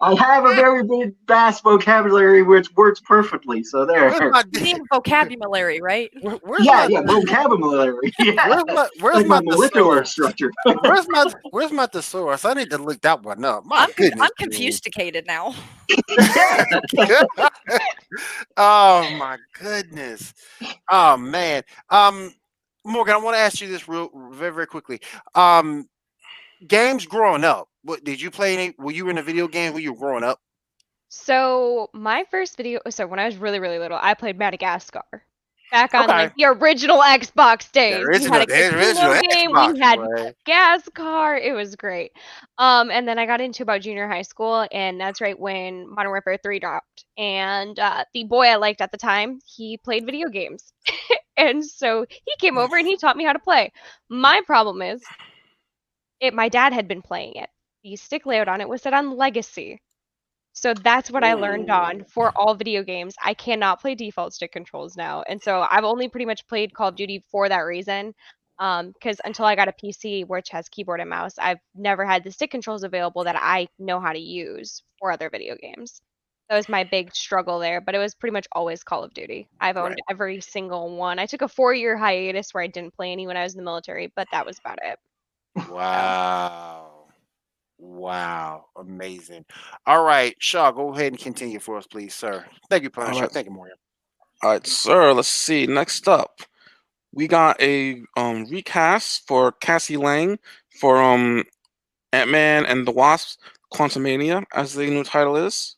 I have a very big, vast vocabulary which works perfectly. So there. You need vocabulary, right? Yeah, vocabulary. Yeah. Where's Like my my molecular thesaurus? structure. Where's my thesaurus? I need to look that one up. My goodness. I'm confusticated now. Oh my goodness. Oh man. Morgan, I want to ask you this very, very quickly. Games growing up. What did you play any? Were you in a video game when you were growing up? So my first so when I was really, really little, I played Madagascar. Back on like the original Xbox days. We had a original game, Xbox, we had boy. Madagascar. It was great. And then I got into about junior high school, and that's right when Modern Warfare 3 dropped. And the boy I liked at the time, he played video games. And so he came over and he taught me how to play. My problem is my dad had been playing it. The stick layout on it was set on Legacy. So that's what I learned on for all video games. I cannot play default stick controls now. And so I've only pretty much played Call of Duty for that reason. Because until I got a PC which has keyboard and mouse, I've never had the stick controls available that I know how to use for other video games. That was my big struggle there, but it was pretty much always Call of Duty. I've owned every single one. I took a 4-year hiatus where I didn't play any when I was in the military, but that was about it. Wow. Amazing. All right, Shaw, go ahead and continue for us, please, sir. Thank you, Punisher. right. Thank you, Morgan. All right, sir. Let's see. Next up, we got a recast for Cassie Lang for Ant-Man and the Wasp: Quantumania, as the new title is.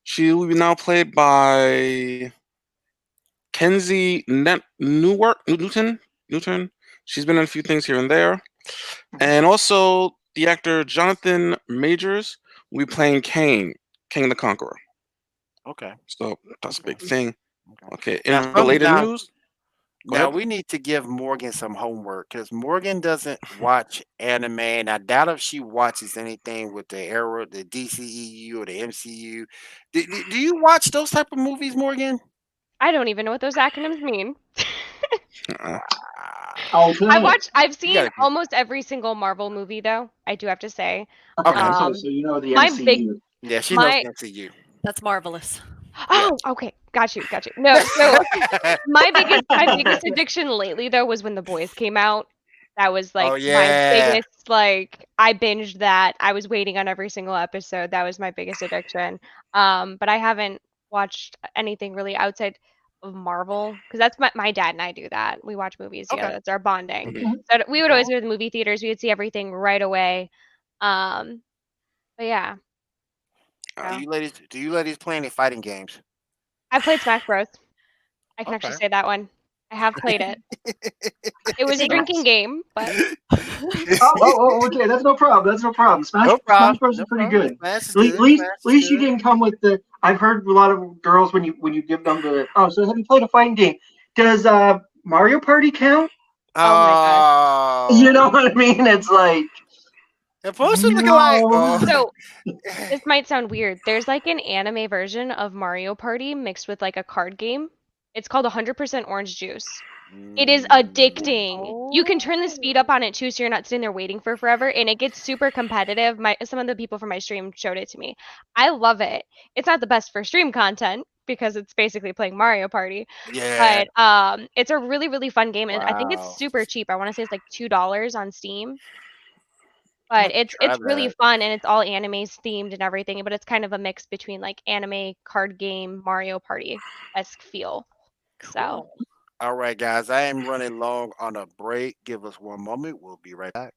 She will be now played by Kenzie Newton. She's been in a few things here and there, and also the actor Jonathan Majors will be playing Kang the Conqueror. Okay. So that's a big thing. Okay. In Now, related news, Go Now ahead. we need to give Morgan some homework because Morgan doesn't watch anime, and I doubt if she watches anything with the Arrow, the DCEU, or the MCU. Do you watch those type of movies, Morgan? I don't even know what those acronyms mean. Uh, I'll tell you. I've You seen gotta be almost every single Marvel movie though. I do have to say. Okay, okay. so Um, you know the my big MCU. Yeah, she knows my MCU. That's marvelous. Yeah. oh, okay, got you. No, so my biggest addiction lately though was when The Boys came out. That was Oh like my yeah. biggest I binged that. I was waiting on every single episode. That was my biggest addiction. But I haven't watched anything really outside of Marvel because that's my dad and I do that. We watch movies Okay. together. That's our bonding. mhm. So we would Okay. always go to the movie theaters. We would see everything right away. Um, but yeah, Do so you ladies play any fighting games? I played Smash Bros. I can actually Okay. say that one. I have played it. It was a drinking game, but Okay, that's no problem. That's no problem. No Smash problem. Bros is No pretty problem. good. Smash is At good. least, Smash at is least you good. didn't come with the. I've heard a lot of girls when you give them the. Oh, so have you played a fighting game? Does Mario Party count? oh my gosh. You know Oh, what I mean? It's like the poster's looking like no. oh. So this might sound weird. There's like an anime version of Mario Party mixed with like a card game. It's called 100% Orange Juice. It is addicting. You can turn the speed up on it too, so you're not sitting there waiting for forever, and it gets super competitive. Some of the people from my stream showed it to me. I love it. It's not the best for stream content because it's basically playing Mario Party, Yeah. but it's a really really fun game, and I think it's Wow. super cheap. I want to say it's like $2 on Steam, I'm but gonna try it's really that. fun and it's all animes themed and everything. But it's kind of a mix between like anime, card game, Mario Party esque feel. So. Cool. All right, guys. I am running long on a break. Give us one moment. We'll be right back.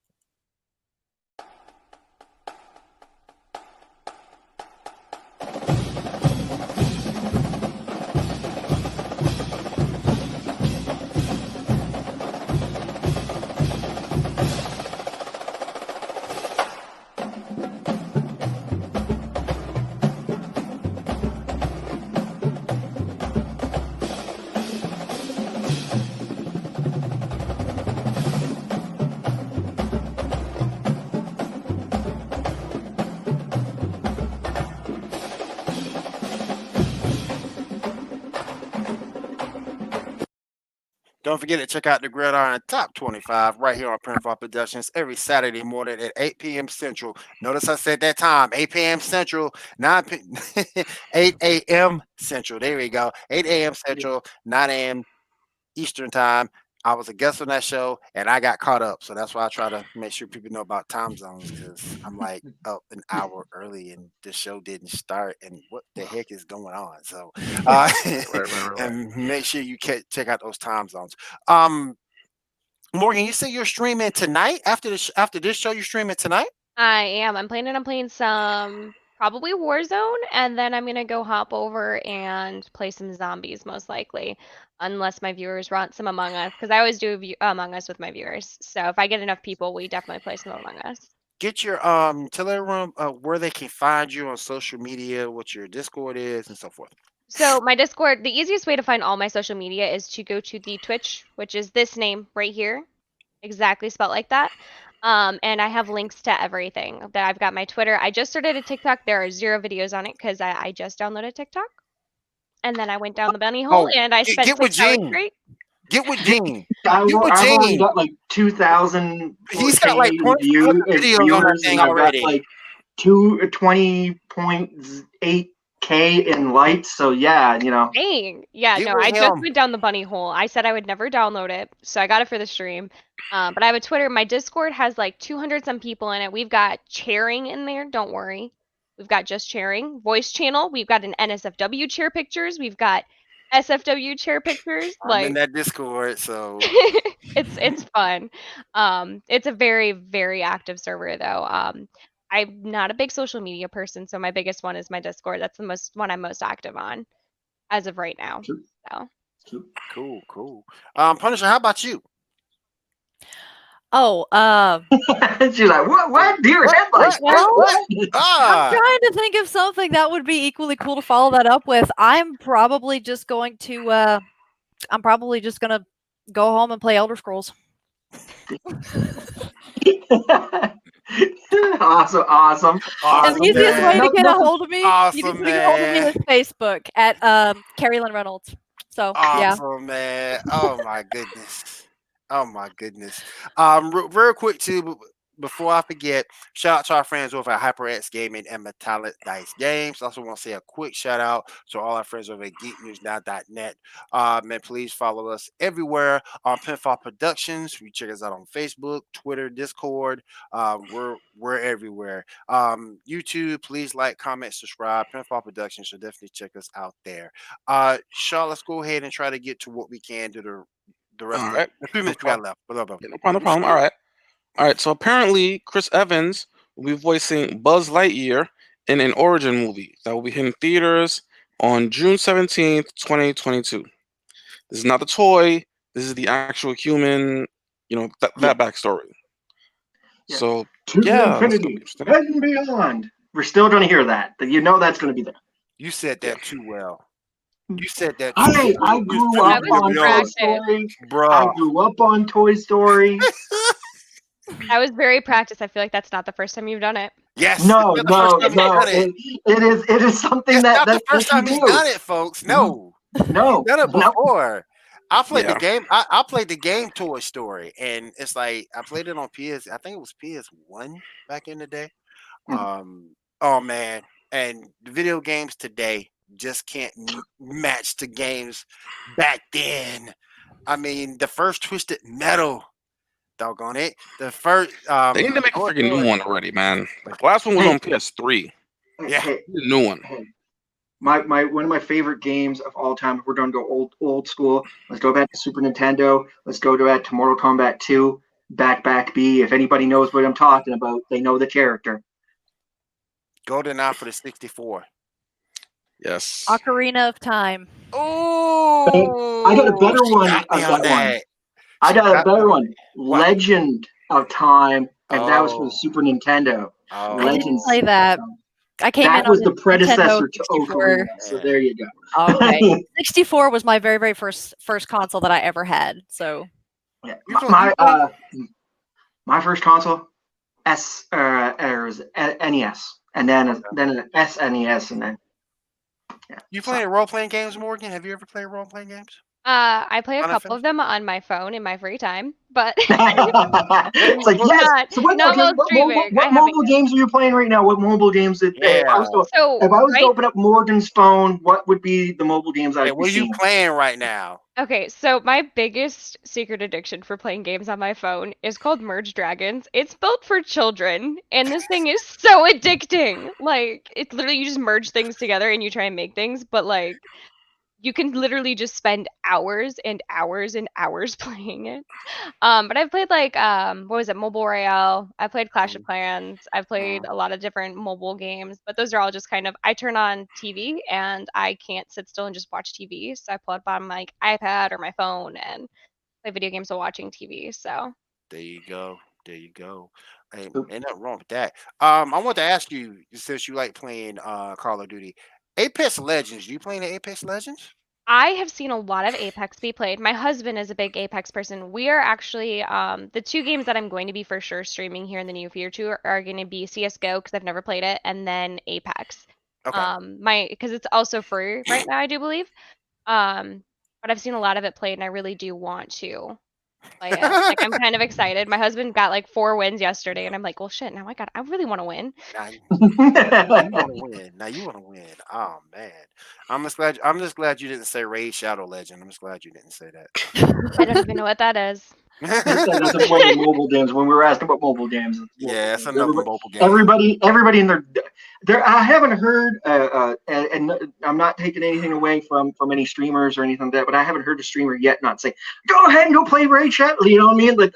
Don't forget to check out the Gridiron Top 25 right here on Printfall Productions every Saturday morning at 8 p.m. Central. Notice I said that time, 8 p.m. Central, 8 a.m. Central. There we go. 8 a.m. Central, 9 a.m. Eastern time. I was a guest on that show and I got caught up. So that's why I try to make sure people know about time zones because I'm like up an hour early and the show didn't start. And what the heck is going on? So, Right. and make sure you check out those time zones. Morgan, you say you're streaming tonight after after this show. You're streaming tonight. I am. I'm planning on playing some probably Warzone, and then I'm gonna go hop over and play some zombies, most likely, unless my viewers want some Among Us, because I always do Among Us with my viewers. So if I get enough people, we definitely play some Among Us. Get your tell everyone where they can find you on social media, what your Discord is, and so forth. So my Discord, the easiest way to find all my social media is to go to the Twitch, which is this name right here, exactly spelled like that. And I have links to everything. That I've got my Twitter. I just started a TikTok. There are 0 videos on it because I just downloaded TikTok. And then I went down the bunny hole Oh, and I spent get with 6 hours Gene. straight. Get with Gene. I've, Get with I've already Gene. got like 2,000 He's got like 2,500 videos on that viewers, thing and I've already. got like 20.8K in likes. So yeah, Dang. Yeah, Get no, with I just him. went down the bunny hole. I said I would never download it, so I got it for the stream. But I have a Twitter. My Discord has like 200 some people in it. We've got chairing in there. Don't worry. We've got just chairing. Voice channel. We've got an NSFW chair pictures. We've got SFW chair pictures. I'm in Like that Discord, so it's fun. It's a very, very active server though. I'm not a big social media person, so my biggest one is my Discord. That's the one I'm most active on as of right now. True. So True. cool. Punisher, how about you? Oh, She's like, what? Deer headlights? What? I'm Ah, trying to think of something that would be equally cool to follow that up with. I'm probably just going to Go home and play Elder Scrolls. Awesome. Awesome, And the easiest way man. to get a hold of me, Awesome, easiest way to get a hold of me man. is Facebook at Carrie Lynn Reynolds. So yeah. Awesome, man. Oh my goodness. Oh my goodness. Real quick too, before I forget, shout out to our friends over at HyperX Gaming and Metallic Dice Games. Also want to say a quick shout out to all our friends over at geeknewsnow.net. Man, please follow us everywhere on Pinfall Productions. You check us out on Facebook, Twitter, Discord. We're everywhere. YouTube, please like, comment, subscribe. Pinfall Productions, so definitely check us out there. Shaw, let's go ahead and try to get to what we can do the rest All of right. the 3 No minutes we got problem. left. Blah, blah, Yeah, blah. no problem. All right. All right. So apparently, Chris Evans will be voicing Buzz Lightyear in an origin movie that will be hitting theaters on June 17th, 2022. This is not the toy. This is the actual human. That backstory. Yeah. So To yeah, that's gonna be infinity interesting. and beyond. We're still going to hear that. You know that's going to be there. You said Yeah. that too well. You said that I too well. grew I up was on Toy practiced. Story. I Bruh. grew up on Toy Story. I was very practiced. I feel like that's not the first time you've done it. Yes, No, it's not the first no, time he's no. done it. It is something It's not the that first you time he's do. done it, folks. No. No, He's done it no. before. I played the Yeah. game. I played the game Toy Story, and it's like I played it on PS. I think it was PS1 back in the day. Oh man, and the video games today just can't match the games back then. I mean, the first Twisted Metal, doggone it. The first They need to make a Toy freaking new Story. one already, man. Like the last one was Hey. on PS3. Yeah. Hey, The new one. hey. My one of my favorite games of all time. If we're going to go old school, let's go back to Super Nintendo. Let's go back to Mortal Kombat 2. Back B. If anybody knows what I'm talking about, they know the character. GoldenEye for the 64. Yes. Ocarina of Time. Oh, I got a better she one got me of on that one. that. I She got a got me better on one. that. What? Legend of Time, and that was for the Oh. Super Nintendo. Oh. I didn't Legends. play that. I came in That on was the the predecessor Nintendo to 64. Ocarina. So there you go. Okay. 64 was my very, very first console that I ever had. So Yeah. You play- My first console, was NES, and then an SNES, and then You playing role playing games, Morgan? Have you ever played role playing games? I play a On a couple of them on my phone in my free time, but it's like Not- yes. So what, not okay, while what streaming. I what haven't mobile games are you playing right now? What mobile games? If I was to, so if I was to right open up Morgan's phone, what would be the mobile games Hey, I'd what be are you seeing? playing right now? Okay, so my biggest secret addiction for playing games on my phone is called Merge Dragons. It's built for children, and this thing is so addicting. Like, it's literally you just merge things together and you try and make things, but like you can literally just spend hours and hours and hours playing it. But I've played like what was it, Mobile Royale. I played Clash of Clans. I've played a lot of different mobile games, but those are all just kind of I turn on TV and I can't sit still and just watch TV. So I pull up on my iPad or my phone and play video games while watching TV. So There you go. There you go. Hey, Oop. ain't nothing wrong with that. I want to ask you, since you like playing Call of Duty, Apex Legends. You playing the Apex Legends? I have seen a lot of Apex be played. My husband is a big Apex person. We are actually the two games that I'm going to be for sure streaming here in the near future are going to be CS:GO because I've never played it, and then Apex. Okay. Because it's also free right now, I do believe. But I've seen a lot of it played, and I really do want to play it. Like I'm kind of excited. My husband got like 4 wins yesterday, and I'm like, well, shit. Now I really want to win. Now you want to win. Now you want to win. Oh man, I'm just glad you didn't say Raid Shadow Legend. I'm just glad you didn't say that. I don't even know what that is. That's the point of mobile games. When we were asking about mobile games, Yeah, it's another mobile game. Everybody in their. I haven't heard, and I'm not taking anything away from any streamers or anything like that, but I haven't heard a streamer yet not say, "Go ahead and go play Raid Shadow." You know what I mean? Like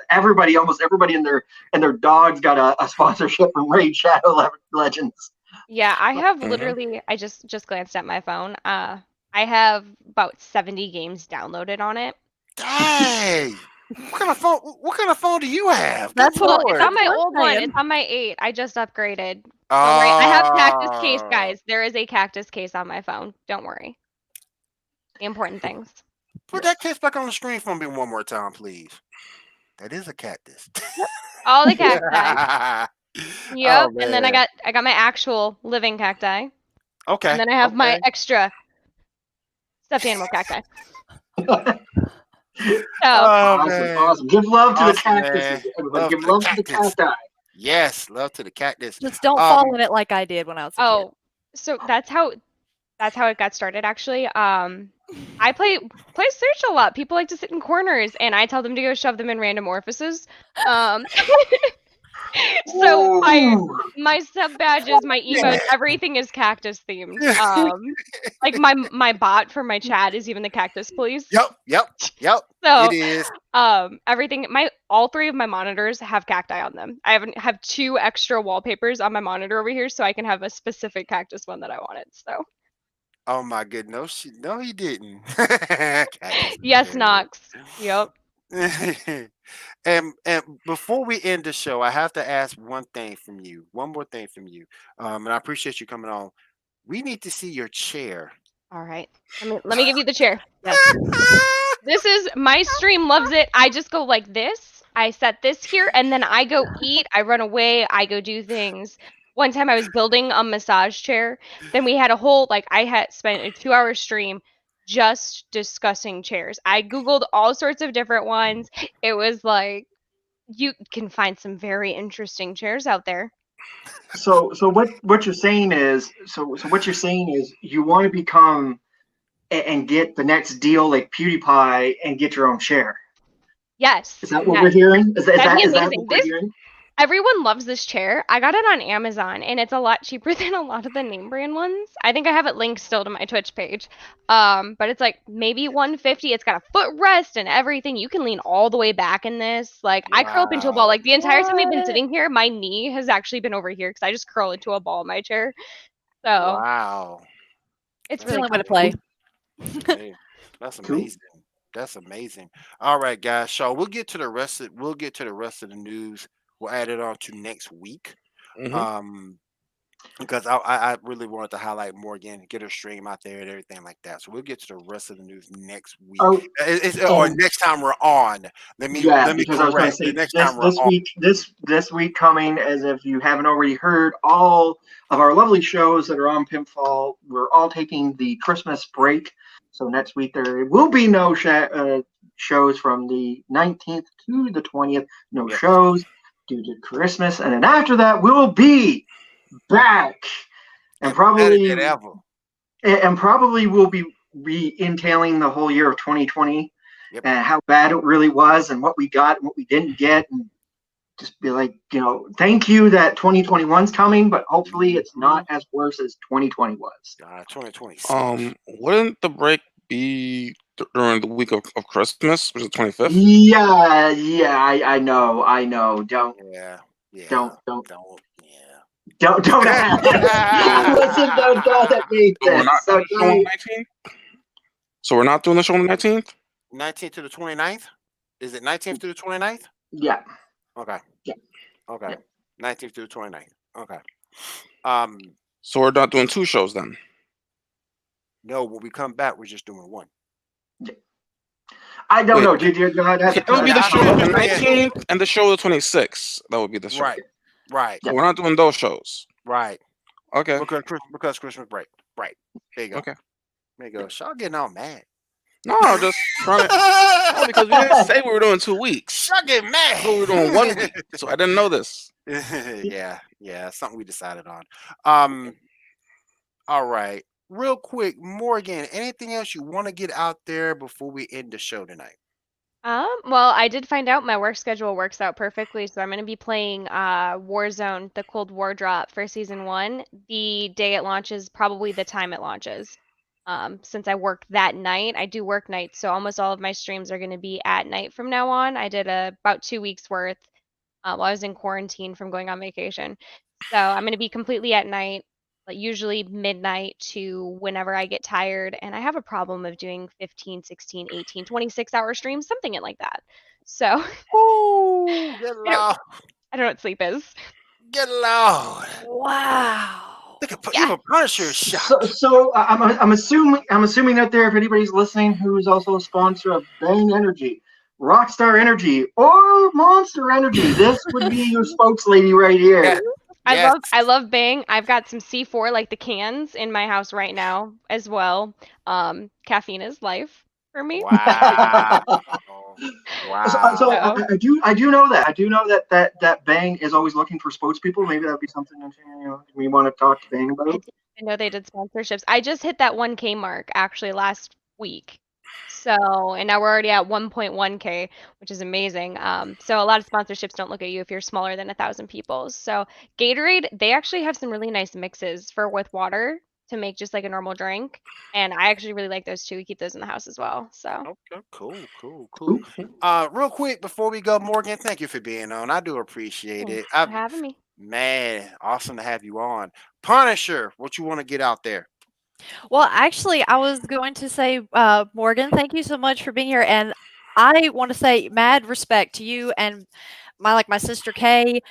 almost everybody and their dogs got a sponsorship from Raid Shadow Legends. Yeah, I have literally. I just glanced at my phone. I have about 70 games downloaded on it. Dang! What kind of phone do you have? That's Well, what it's on my I'm old one. saying. It's on my 8. I just upgraded. Don't worry. I have cactus case, Oh. guys. There is a cactus case on my phone. Don't worry. The important things. Put that text back on the screen for me one more time, please. That is a cactus. All the cacti. Yep. Oh And then I man. got my actual living cacti. And Okay. then I have my Okay. extra stuffed animal cacti. So Oh Awesome, man. awesome. Give love to the Awesome, man. cactuses, everybody. Love Give to the love to the cactus. cacti. Yes, love to the cactus. Just don't fall in it like I did when I was a kid. oh, so that's how it got started actually. I play search a lot. People like to sit in corners and I tell them to go shove them in random orifices. So my sub badges, my emotes, everything is cactus themed. Like my bot for my chat is even the cactus police. Yep. So It is. everything all three of my monitors have cacti on them. I have 2 extra wallpapers on my monitor over here so I can have a specific cactus one that I wanted. So Oh my goodness. No, he didn't. Cactus yes, is Knox. Yep. very- and before we end the show, I have to ask one thing from you. One more thing from you. And I appreciate you coming on. We need to see your chair. All right. Let me give you the chair. Yes. This is my stream loves it. I just go like this. I set this here and then I go eat. I run away. I go do things. One time I was building a massage chair. Then we had a whole I had spent a 2-hour stream just discussing chairs. I googled all sorts of different ones. It was like you can find some very interesting chairs out there. So what you're saying is you want to become and get the next deal like PewDiePie and get your own chair. Yes. Is that what we're hearing? Is that amazing. what we're hearing? Everyone loves this chair. I got it on Amazon and it's a lot cheaper than a lot of the name brand ones. I think I have it linked still to my Twitch page. But it's like maybe $150. It's got a footrest and everything. You can lean all the way back in this. I curl up into a ball. Like the entire time I've been sitting here, my knee has actually been over here because I just curl into a ball in my chair. So Wow. it's It's the really only way to comfy. play. Hey, that's Cool. amazing. That's amazing. All right, guys. So we'll get to the rest of the news. We'll add it on to next week. Mhm. Because I really wanted to highlight Morgan, get her stream out there and everything like that. So we'll get to the rest of the news next week. Oh, Or next time we're on. Let me because I was going to correct. say The next time we're this on. week, this week coming, as if you haven't already heard, all of our lovely shows that are on Pinfall, we're all taking the Christmas break. So next week there will be no shows from the 19th to the 20th. No shows due to Christmas, and then after that we'll be back, and probably we'll be re-entailing the whole year of 2020 and how bad it really was and what we got and what we didn't get, and just be like, thank you that 2021's coming, but hopefully it's not as worse as 2020 was. 2020. Wouldn't the break be during the week of Christmas, which is the 25th? Yeah, I know. Don't. Yeah. Don't. Yeah. Don't. Listen, don't call that me. So we're not doing the show on the 19th? 19th to the 29th? Is it 19th to the 29th? Yeah. Okay. Yeah. Okay. Yeah. 19th to the 29th. Okay. So we're not doing 2 shows then? No, when we come back, we're just doing 1. Yeah. I don't know. Did you? It would be the show of the 19th and the show of the 26th. That would be the show. Right. So we're not doing those shows. Right. Okay. Because Christmas break. Right. There you go. Okay. There you go. Y'all getting all mad. No, just trying to. Because we didn't say we were doing 2 weeks. Y'all getting mad. So we were doing 1 week. So I didn't know this. Yeah. Something we decided on. All right. Real quick, Morgan, anything else you want to get out there before we end the show tonight? Well, I did find out my work schedule works out perfectly, so I'm going to be playing Warzone, the Cold War drop for Season 1, the day it launches, probably the time it launches. Since I work that night, I do work nights, so almost all of my streams are going to be at night from now on. I did about 2 weeks worth while I was in quarantine from going on vacation. So I'm going to be completely at night, usually midnight to whenever I get tired. And I have a problem of doing 15, 16, 18, 26-hour streams, something like that. So get loud. I don't know what sleep is. Get loud. Wow. Look at Yeah. even Punisher is shocked. So I'm assuming out there, if anybody's listening who is also a sponsor of Bang Energy, Rockstar Energy, or Monster Energy, this would be your spokeslady right here. Yeah. I love Bang. I've got some C4, like the cans, in my house right now as well. Caffeine is life for me. Wow. Wow. So I do know that. I do know that Bang is always looking for spokespeople. Maybe that'd be something we want to talk to Bang I about. didn't even know they did sponsorships. I just hit that 1K mark actually last week. So, and now we're already at 1.1K, which is amazing. So a lot of sponsorships don't look at you if you're smaller than 1,000 people. So Gatorade, they actually have some really nice mixes for with water to make just like a normal drink. And I actually really like those too. We keep those in the house as well. So Okay, cool. Ooh. Real quick before we go, Morgan, thank you for being on. I do appreciate it. thanks for having me. Man, awesome to have you on. Punisher, what you want to get out there? Well, actually, I was going to say, Morgan, thank you so much for being here, and I want to say mad respect to you and my sister Kay,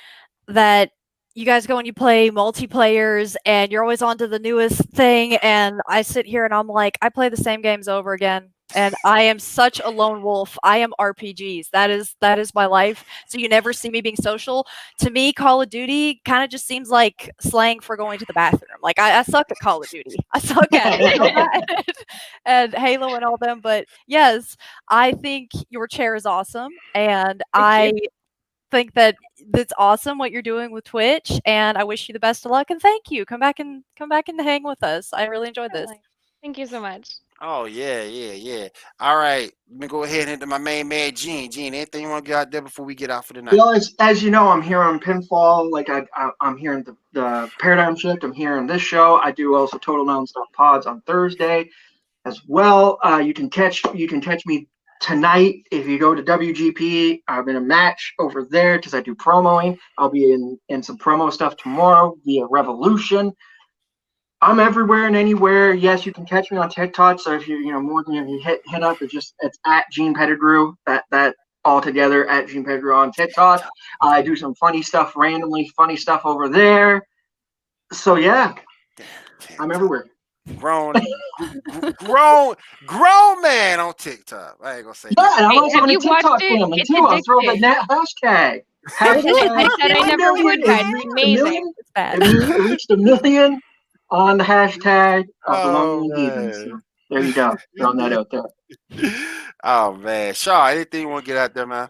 that you guys go and you play multiplayers and you're always on to the newest thing, and I sit here and I'm like, I play the same games over again. And I am such a lone wolf. I am RPGs. That is my life. So you never see me being social. To me, Call of Duty kind of just seems like slang for going to the bathroom. Like I suck at Call of Duty. I suck at it. So bad. And Halo and all them. But yes, I think your chair is awesome, and I think that it's awesome what you're doing with Twitch, and I wish you the best of luck, and thank you. Come back and hang with us. I really enjoyed this. Thank you so much. Oh yeah. All right, let me go ahead and into my main man, Gene. Gene, anything you want to get out there before we get out for the night? Well, as you know, I'm here on Pinfall. Like I'm here in the Paradigm Shift. I'm here in this show. I do also Total Nonstop Pods on Thursday as well. You can catch me tonight if you go to WGP. I'm in a match over there because I do promoing. I'll be in some promo stuff tomorrow via Revolution. I'm everywhere and anywhere. Yes, you can catch me on TikTok. So if you Morgan, if you hit up, it's at Gene Pettigrew. That all together at Gene Pettigrew on TikTok. I do some funny stuff, randomly funny stuff over there. So yeah, I'm everywhere. Grown man on TikTok. I ain't gonna say Yeah, that. and I'm also in a you watched TikTok it? family It's too. I'll throw the addicting. net hashtag. I said I never would, guys. It's amazing. It's bad. It reached 1 million on the hashtag of the Oh, Lonely Heathen. man. So there you go. Throwing that out there. Oh man, Shaw, anything you want to get out there, man?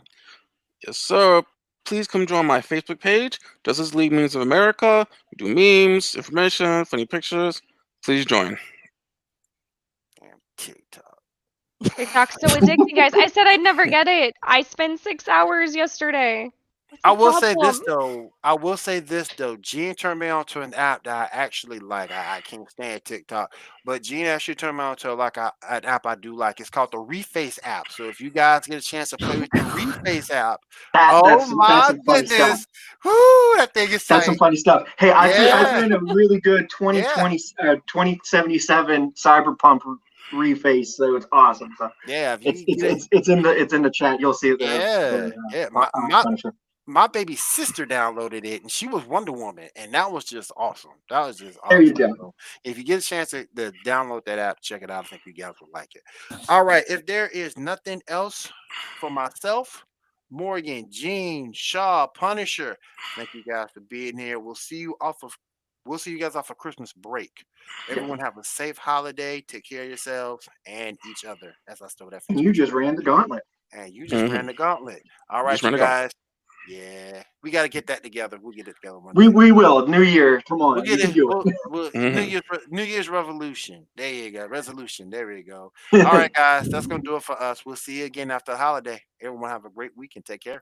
Yes, sir. Please come join my Facebook page, Justice League Memes of America. We do memes, information, funny pictures. Please join. Damn TikTok. TikTok's so addicting, guys. I said I'd never get it. I spent 6 hours yesterday. What's the I will say this problem? though. Gene turned me on to an app that I actually like. I can't stand TikTok, but Gene actually turned me on to an app I do like. It's called the Reface app. So if you guys get a chance to play with the Reface app, That's my some funny stuff. goodness, whoo, that thing is That's some tight. funny stuff. Hey, I Yeah. threw in a really good 2077 CyberPunk reface, so it's awesome. So Yeah, if you it's in the chat. You'll see it there. yeah. My baby sister downloaded it, and she was Wonder Woman, and that was just awesome. That was just awesome. There you go. So if you get a chance to download that app, check it out. I think you guys will like it. All right. If there is nothing else for myself, Morgan, Gene, Shaw, Punisher, thank you guys for being here. We'll see you guys off of Christmas break. Everyone have a safe holiday. Take care of yourselves and each other. As I stole that from And you just ran the gauntlet. And you just ran the gauntlet. All right, Just you ran the gauntlet. guys. Yeah, we got to get that together. We'll get it together one We day. will. New Year. Come on. We'll You get can it. do it. New Year's revolution. There you go. Resolution. There you go. All right, guys. That's gonna do it for us. We'll see you again after the holiday. Everyone have a great week and take care.